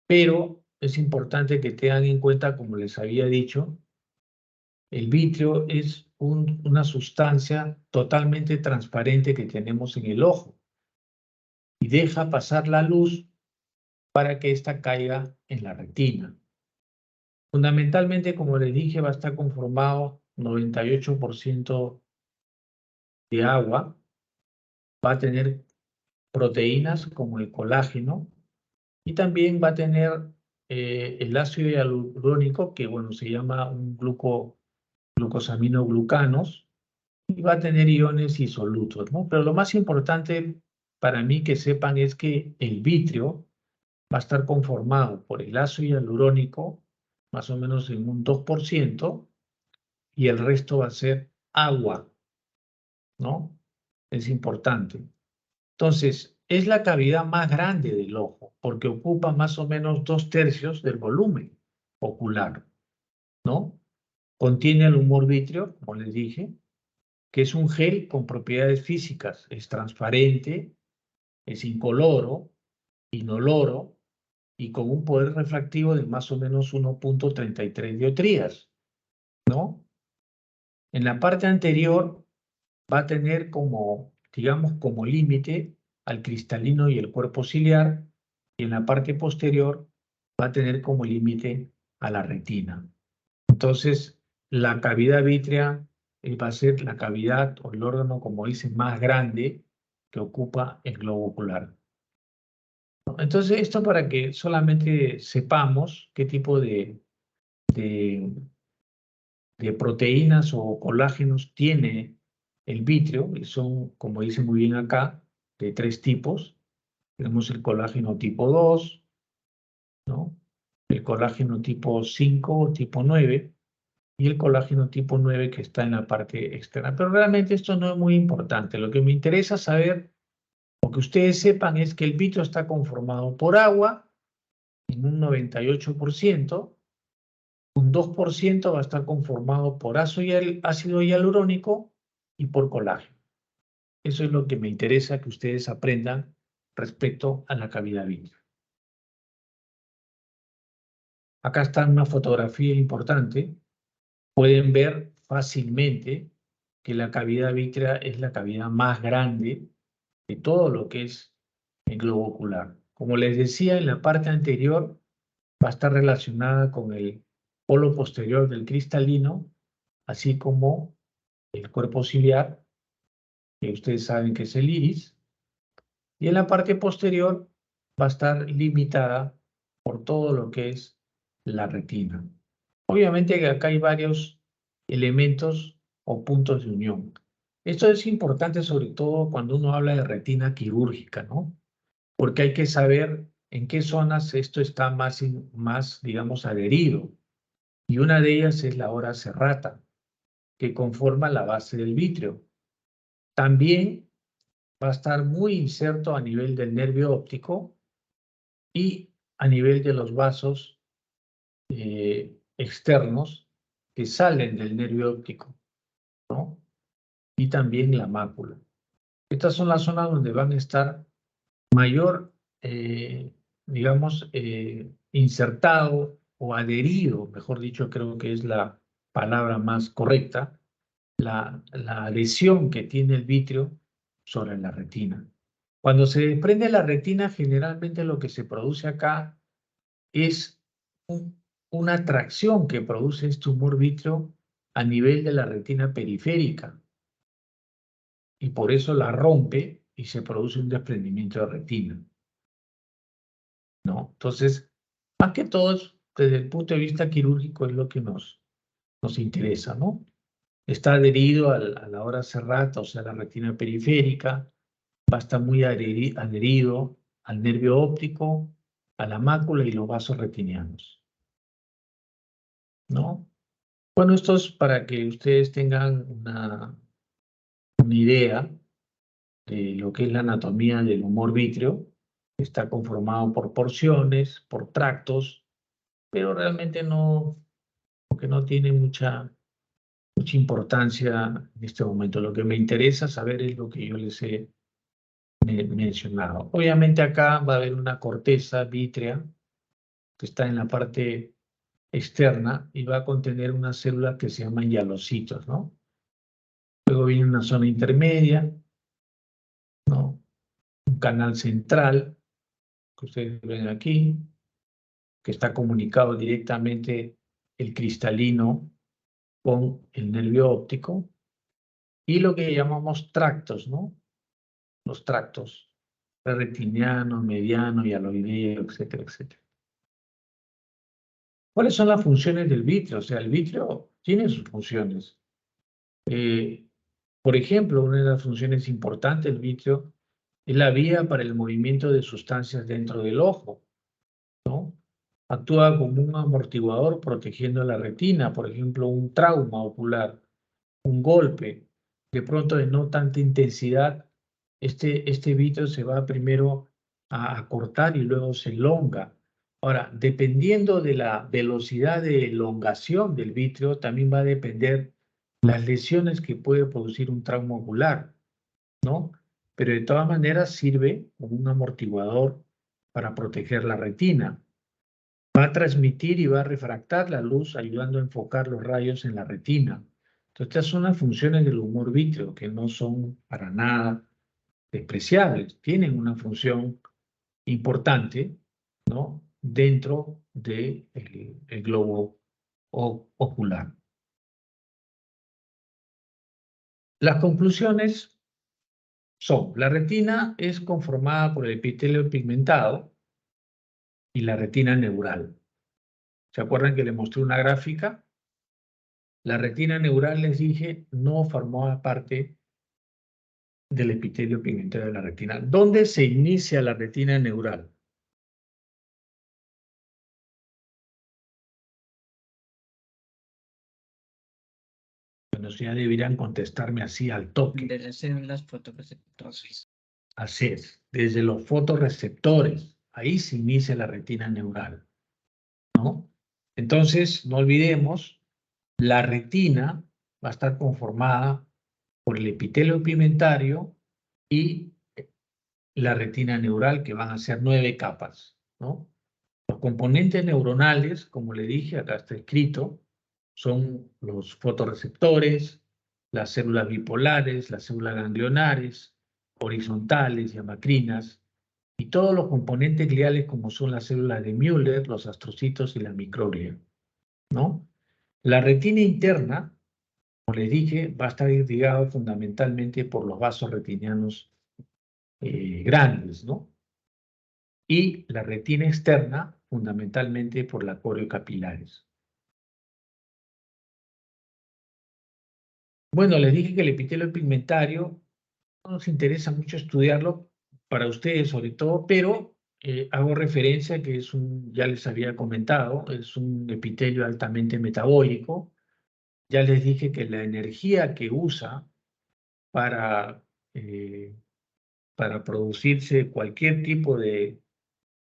pero es importante que tengan en cuenta, como les había dicho, el vítreo es una sustancia totalmente transparente que tenemos en el ojo y deja pasar la luz para que ésta caiga en la retina. Fundamentalmente, como les dije, va a estar conformado 98% de agua, va a tener proteínas como el colágeno y también va a tener el ácido hialurónico, que bueno, se llama un glucosaminoglucanos, y va a tener iones isolutos, ¿no? Pero lo más importante para mí que sepan es que el vítreo va a estar conformado por el ácido hialurónico, más o menos en un 2%, y el resto va a ser agua, ¿no? Es importante. Entonces, es la cavidad más grande del ojo, porque ocupa más o menos 2/3 del volumen ocular, ¿no? Contiene el humor vítreo, como les dije, que es un gel con propiedades físicas. Es transparente, es incoloro, inoloro y con un poder refractivo de más o menos 1.33 dioptrías, ¿no? En la parte anterior va a tener como, digamos, como límite al cristalino y el cuerpo ciliar, y en la parte posterior va a tener como límite a la retina. Entonces, la cavidad vítrea va a ser la cavidad o el órgano, como dicen, más grande que ocupa el globo ocular. Entonces, esto para que solamente sepamos qué tipo de proteínas o colágenos tiene el vítreo, y son, como dice muy bien acá, de 3 tipos. Tenemos el colágeno tipo 2, ¿no? El colágeno tipo 5 o tipo 9, y el colágeno tipo 9 que está en la parte externa. Pero realmente esto no es muy importante. Lo que me interesa saber, o que ustedes sepan, es que el vítreo está conformado por agua en un 98%, un 2% va a estar conformado por ácido hialurónico y por colágeno. Eso es lo que me interesa que ustedes aprendan respecto a la cavidad vítrea. Acá está una fotografía importante. Pueden ver fácilmente que la cavidad vítrea es la cavidad más grande de todo lo que es el globo ocular. Como les decía, en la parte anterior va a estar relacionada con el polo posterior del cristalino, así como el cuerpo ciliar, que ustedes saben que es el iris, y en la parte posterior va a estar limitada por todo lo que es la retina. Obviamente que acá hay varios elementos o puntos de unión. Esto es importante sobre todo cuando uno habla de retina quirúrgica, ¿no? Porque hay que saber en qué zonas esto está más, digamos, adherido. Y una de ellas es la hora serrata, que conforma la base del vítreo. También va a estar muy inserto a nivel del nervio óptico y a nivel de los vasos externos que salen del nervio óptico, ¿no? Y también la mácula. Estas son las zonas donde van a estar mayor, digamos, insertado o adherido, mejor dicho, creo que es la palabra más correcta, la adhesión que tiene el vítreo sobre la retina. Cuando se desprende la retina, generalmente lo que se produce acá es una atracción que produce este humor vítreo a nivel de la retina periférica, y por eso la rompe y se produce un desprendimiento de retina, ¿no? Entonces, más que todo, desde el punto de vista quirúrgico es lo que nos interesa, ¿no? Está adherido a la hora serrata, o sea, la retina periférica, va a estar muy adherido al nervio óptico, a la mácula y los vasos retinianos, ¿no? Bueno, esto es para que ustedes tengan una idea de lo que es la anatomía del humor vítreo. Está conformado por porciones, por tractos, pero realmente porque no tiene mucha importancia en este momento. Lo que me interesa saber es lo que yo les he mencionado. Obviamente acá va a haber una corteza vítrea que está en la parte externa y va a contener unas células que se llaman hialocitos, ¿no? Luego viene una zona intermedia, ¿no? Un canal central, que ustedes ven aquí, que está comunicado directamente el cristalino con el nervio óptico, y lo que llamamos tractos, ¿no? Los tractos, retiniano, mediano, hialoideo, etcétera, etcétera. ¿Cuáles son las funciones del vítreo? O sea, el vítreo tiene sus funciones. Por ejemplo, una de las funciones importantes del vítreo es la vía para el movimiento de sustancias dentro del ojo, ¿no? Actúa como un amortiguador protegiendo la retina, por ejemplo, un trauma ocular, un golpe, de pronto de no tanta intensidad, este vítreo se va primero a cortar y luego se elonga. Ahora, dependiendo de la velocidad de elongación del vítreo, también va a depender las lesiones que puede producir un trauma ocular, ¿no? Pero de todas maneras sirve como un amortiguador para proteger la retina. Va a transmitir y va a refractar la luz, ayudando a enfocar los rayos en la retina. Entonces, estas son las funciones del humor vítreo, que no son para nada despreciables. Tienen una función importante, ¿no? Dentro del el globo ocular. Las conclusiones son: la retina es conformada por el epitelio pigmentado y la retina neural. ¿Se acuerdan que les mostré una gráfica? La retina neural, les dije, no formaba parte del epitelio pigmentado de la retina. ¿Dónde se inicia la retina neural? Bueno, ya deberían contestarme así al toque. De las células fotorreceptoras. Así es, desde los fotorreceptores. Ahí se inicia la retina neural, ¿no? Entonces, no olvidemos, la retina va a estar conformada por el epitelio pigmentario y la retina neural, que van a ser 9 capas, ¿no? Los componentes neuronales, como le dije, acá está escrito, son los fotorreceptores, las células bipolares, las células ganglionares, horizontales y amacrinas, y todos los componentes gliales como son las células de Müller, los astrocitos y la microglia, ¿no? La retina interna, como les dije, va a estar irrigado fundamentalmente por los vasos retinianos grandes, ¿no? Y la retina externa, fundamentalmente por la coriocapilares. Bueno, les dije que el epitelio pigmentario no nos interesa mucho estudiarlo para ustedes sobre todo, pero hago referencia a que ya les había comentado, es un epitelio altamente metabólico. Ya les dije que la energía que usa para, para producirse cualquier tipo de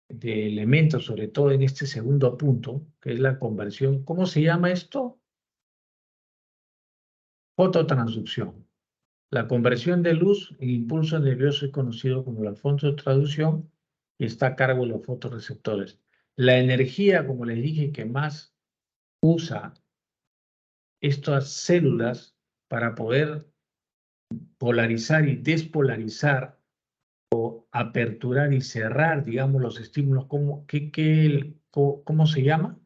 elementos, sobre todo en este segundo punto, que es la conversión. ¿Cómo se llama esto? Fototransducción. La conversión de luz en impulso nervioso es conocido como la fototransducción y está a cargo de los fotorreceptores. La energía, como les dije, que más usa estas células para poder polarizar y despolarizar, aperturar y cerrar, digamos, los estímulos, ¿cómo se llama?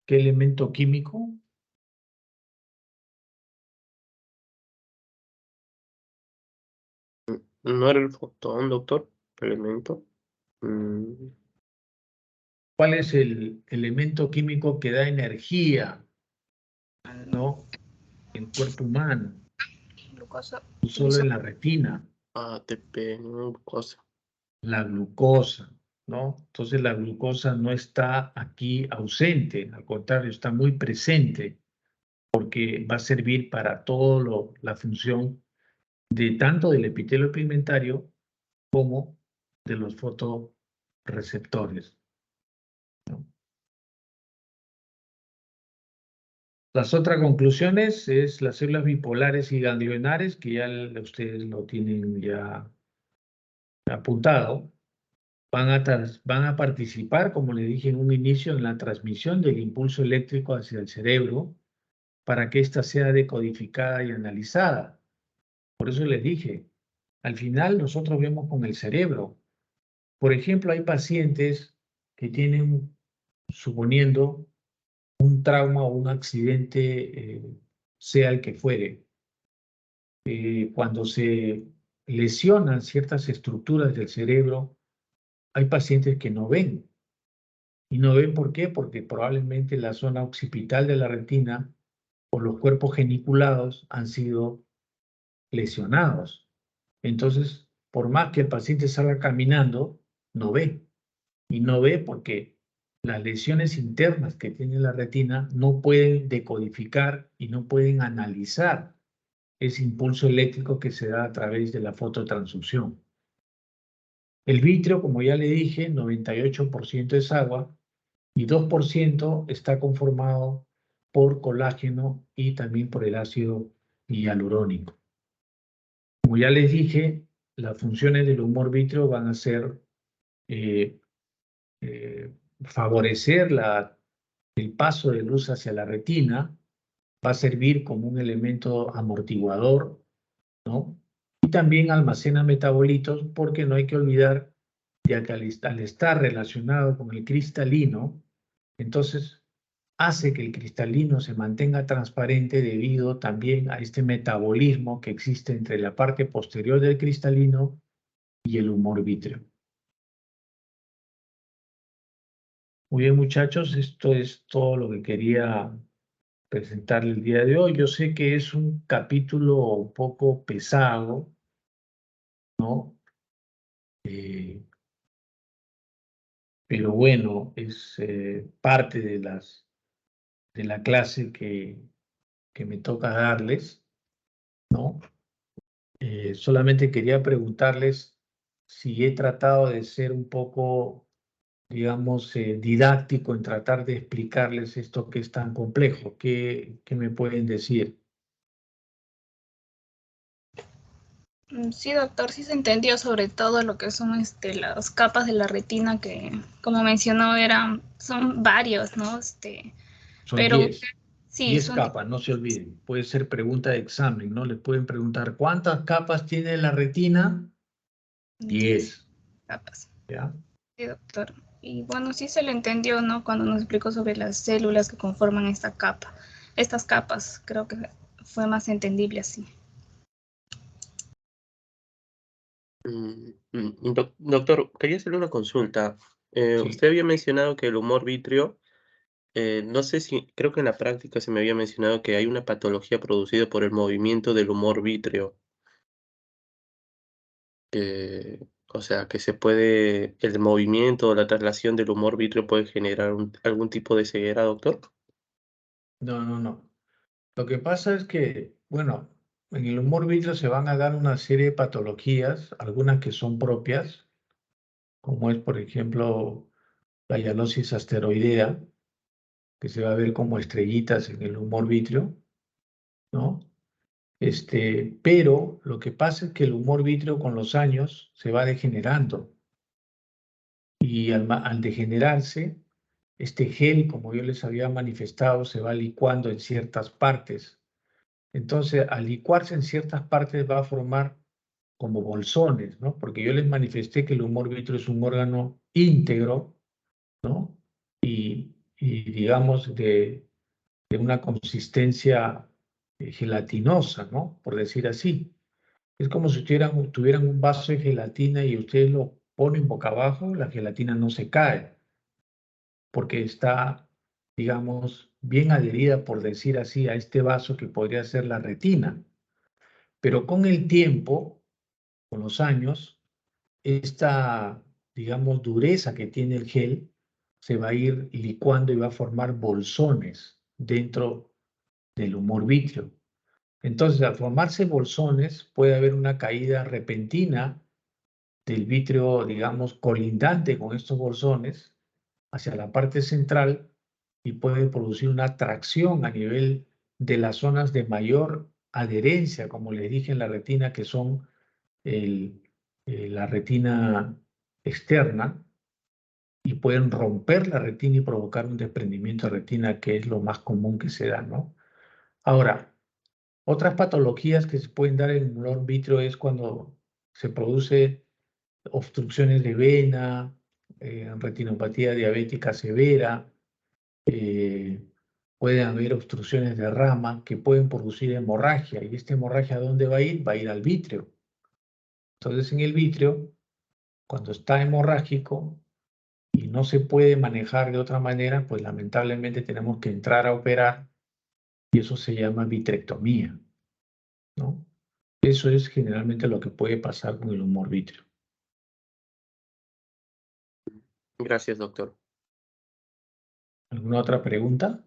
¿Qué elemento químico? ¿No era el fotón, doctor? Elemento. ¿Cuál es el elemento químico que da energía, ¿no? En el cuerpo humano, Glucosa. no solo en la retina? ATP, glucosa. La glucosa. ¿no? Entonces la glucosa no está aquí ausente, al contrario, está muy presente, porque va a servir para todo la función de tanto del epitelio pigmentario como de los fotorreceptores, ¿no? Las otras conclusiones es las células bipolares y ganglionares, que ya ustedes lo tienen ya apuntado, van a participar, como le dije en un inicio, en la transmisión del impulso eléctrico hacia el cerebro para que ésta sea decodificada y analizada. Por eso les dije, al final nosotros vemos con el cerebro. Por ejemplo, hay pacientes que tienen, suponiendo, un trauma o un accidente, sea el que fuere. Cuando se lesionan ciertas estructuras del cerebro, hay pacientes que no ven. ¿Y no ven por qué? Porque probablemente la zona occipital de la retina o los cuerpos geniculados han sido lesionados. Entonces, por más que el paciente salga caminando, no ve. Y no ve porque las lesiones internas que tiene la retina no pueden decodificar y no pueden analizar ese impulso eléctrico que se da a través de la fototransducción. El vítreo, como ya le dije, 98% es agua y 2% está conformado por colágeno y también por el ácido hialurónico. Como ya les dije, las funciones del humor vítreo van a ser favorecer el paso de luz hacia la retina, va a servir como un elemento amortiguador, ¿no? Y también almacena metabolitos, porque no hay que olvidar ya que al estar relacionado con el cristalino, entonces hace que el cristalino se mantenga transparente debido también a este metabolismo que existe entre la parte posterior del cristalino y el humor vítreo. Muy bien, muchachos, esto es todo lo que quería presentarle el día de hoy. Yo sé que es un capítulo un poco pesado, ¿no? Pero bueno, es parte de la clase que me toca darles, ¿no? Solamente quería preguntarles si he tratado de ser un poco, digamos, didáctico en tratar de explicarles esto que es tan complejo. ¿Qué me pueden decir? Sí, doctor, sí se entendió sobre todo lo que son las capas de la retina que, como mencionó, son varios, ¿no? Son Pero 10. sí, 10 son capas, no se olviden. Puede ser pregunta de examen, ¿no? Le pueden preguntar, ¿cuántas capas tiene la retina? 10 10, capas. ¿ya? Sí, doctor. Y bueno, sí se le entendió, ¿no? Cuando nos explicó sobre las células que conforman esta capa, estas capas, creo que fue más entendible así. Doctor, quería hacerle una consulta. Sí. Usted había mencionado que el humor vítreo, no sé si, creo que en la práctica se me había mencionado que hay una patología producida por el movimiento del humor vítreo. O sea, que el movimiento o la traslación del humor vítreo puede generar algún tipo de ceguera, doctor. No, no, no. Lo que pasa es que, bueno, en el humor vítreo se van a dar una serie de patologías, algunas que son propias, como es, por ejemplo, la hialosis asteroidea, que se va a ver como estrellitas en el humor vítreo, ¿no? Pero lo que pasa es que el humor vítreo con los años se va degenerando y al degenerarse, este gel, como yo les había manifestado, se va licuando en ciertas partes. Entonces, al licuarse en ciertas partes va a formar como bolsones, ¿no? Porque yo les manifesté que el humor vítreo es un órgano íntegro, ¿no? Y digamos, de una consistencia gelatinosa, ¿no? Por decir así. Es como si tuvieran un vaso de gelatina y ustedes lo ponen boca abajo, la gelatina no se cae, porque está, digamos, bien adherida, por decir así, a este vaso que podría ser la retina. Pero con el tiempo, con los años, esta, digamos, dureza que tiene el gel, se va a ir licuando y va a formar bolsones dentro del humor vítreo. Entonces, al formarse bolsones, puede haber una caída repentina del vítreo, digamos, colindante con estos bolsones hacia la parte central y puede producir una tracción a nivel de las zonas de mayor adherencia, como les dije en la retina, que son la retina externa, y pueden romper la retina y provocar un desprendimiento de retina, que es lo más común que se da, ¿no? Ahora, otras patologías que se pueden dar en el humor vítreo es cuando se produce obstrucciones de vena, retinopatía diabética severa, pueden haber obstrucciones de rama que pueden producir hemorragia. ¿Y esta hemorragia a dónde va a ir? Va a ir al vítreo. Entonces, en el vítreo, cuando está hemorrágico y no se puede manejar de otra manera, pues lamentablemente tenemos que entrar a operar y eso se llama vitrectomía, ¿no? Eso es generalmente lo que puede pasar con el humor vítreo. Gracias, doctor. ¿Alguna otra pregunta?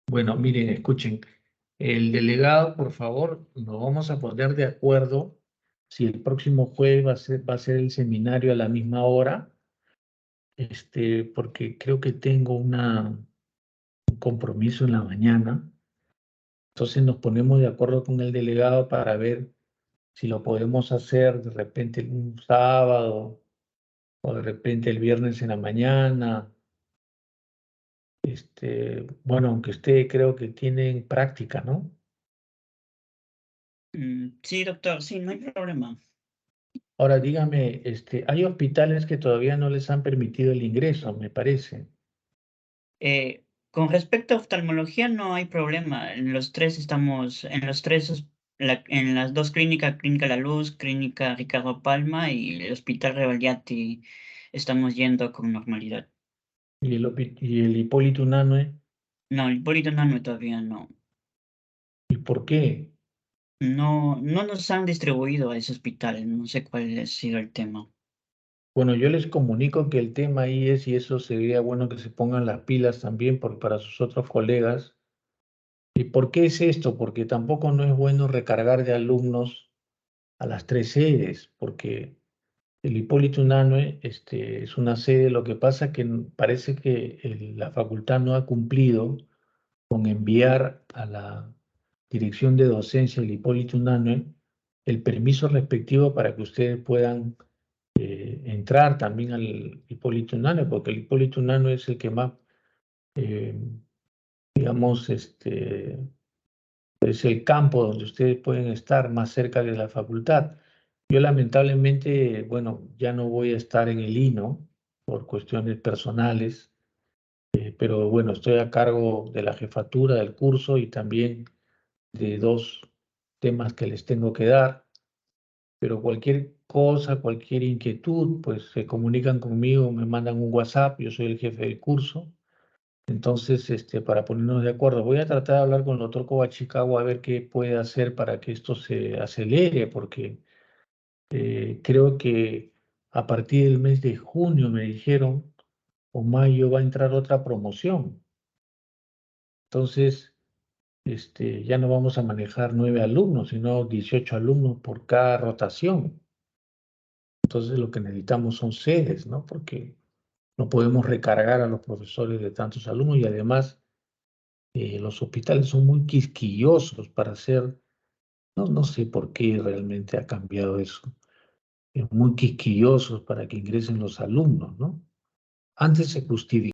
Bueno, miren, escuchen. El delegado, por favor, nos vamos a poner de acuerdo si el próximo jueves va a ser el seminario a la misma hora, porque creo que tengo un compromiso en la mañana. Entonces nos ponemos de acuerdo con el delegado para ver si lo podemos hacer de repente un sábado o de repente el viernes en la mañana. Bueno, aunque usted creo que tienen práctica, ¿no? Sí, doctor, sí, no hay problema. Ahora dígame, hay hospitales que todavía no les han permitido el ingreso, me parece. Con respecto a oftalmología, no hay problema. En los tres estamos, en los tres, en las dos clínicas, Clínica La Luz, Clínica Ricardo Palma y el Hospital Rebagliati, estamos yendo con normalidad. Y el Hipólito Unanue, No, el Hipólito Unanue todavía no. ¿y por qué? No, no nos han distribuido a ese hospital, no sé cuál ha sido el tema. Bueno, yo les comunico que el tema ahí es, y eso sería bueno que se pongan las pilas también para sus otros colegas. ¿Y por qué es esto? Porque tampoco no es bueno recargar de alumnos a las tres sedes, porque el Hipólito Unanue es una sede, lo que pasa que parece que la facultad no ha cumplido con enviar a la dirección de docencia del Hipólito Unanue el permiso respectivo para que ustedes puedan entrar también al Hipólito Unanue, porque el Hipólito Unanue es el que más, eh, digamos, es el campo donde ustedes pueden estar más cerca de la facultad. Yo lamentablemente, bueno, ya no voy a estar en el INO por cuestiones personales, pero bueno, estoy a cargo de la jefatura del curso y también de dos temas que les tengo que dar, pero cualquier cosa, cualquier inquietud, pues se comunican conmigo, me mandan un WhatsApp, yo soy el jefe del curso. Entonces, para ponernos de acuerdo, voy a tratar de hablar con el doctor Kowachikawa a ver qué puede hacer para que esto se acelere, porque creo que a partir del mes de junio, me dijeron, o mayo, va a entrar otra promoción. Entonces, ya no vamos a manejar 9 alumnos, sino 18 alumnos por cada rotación. Entonces, lo que necesitamos son sedes, ¿no? Porque no podemos recargar a los profesores de tantos alumnos y además los hospitales son muy quisquillosos para hacer, no sé por qué realmente ha cambiado eso, muy quisquillosos para que ingresen los alumnos, ¿no? Antes se justificaba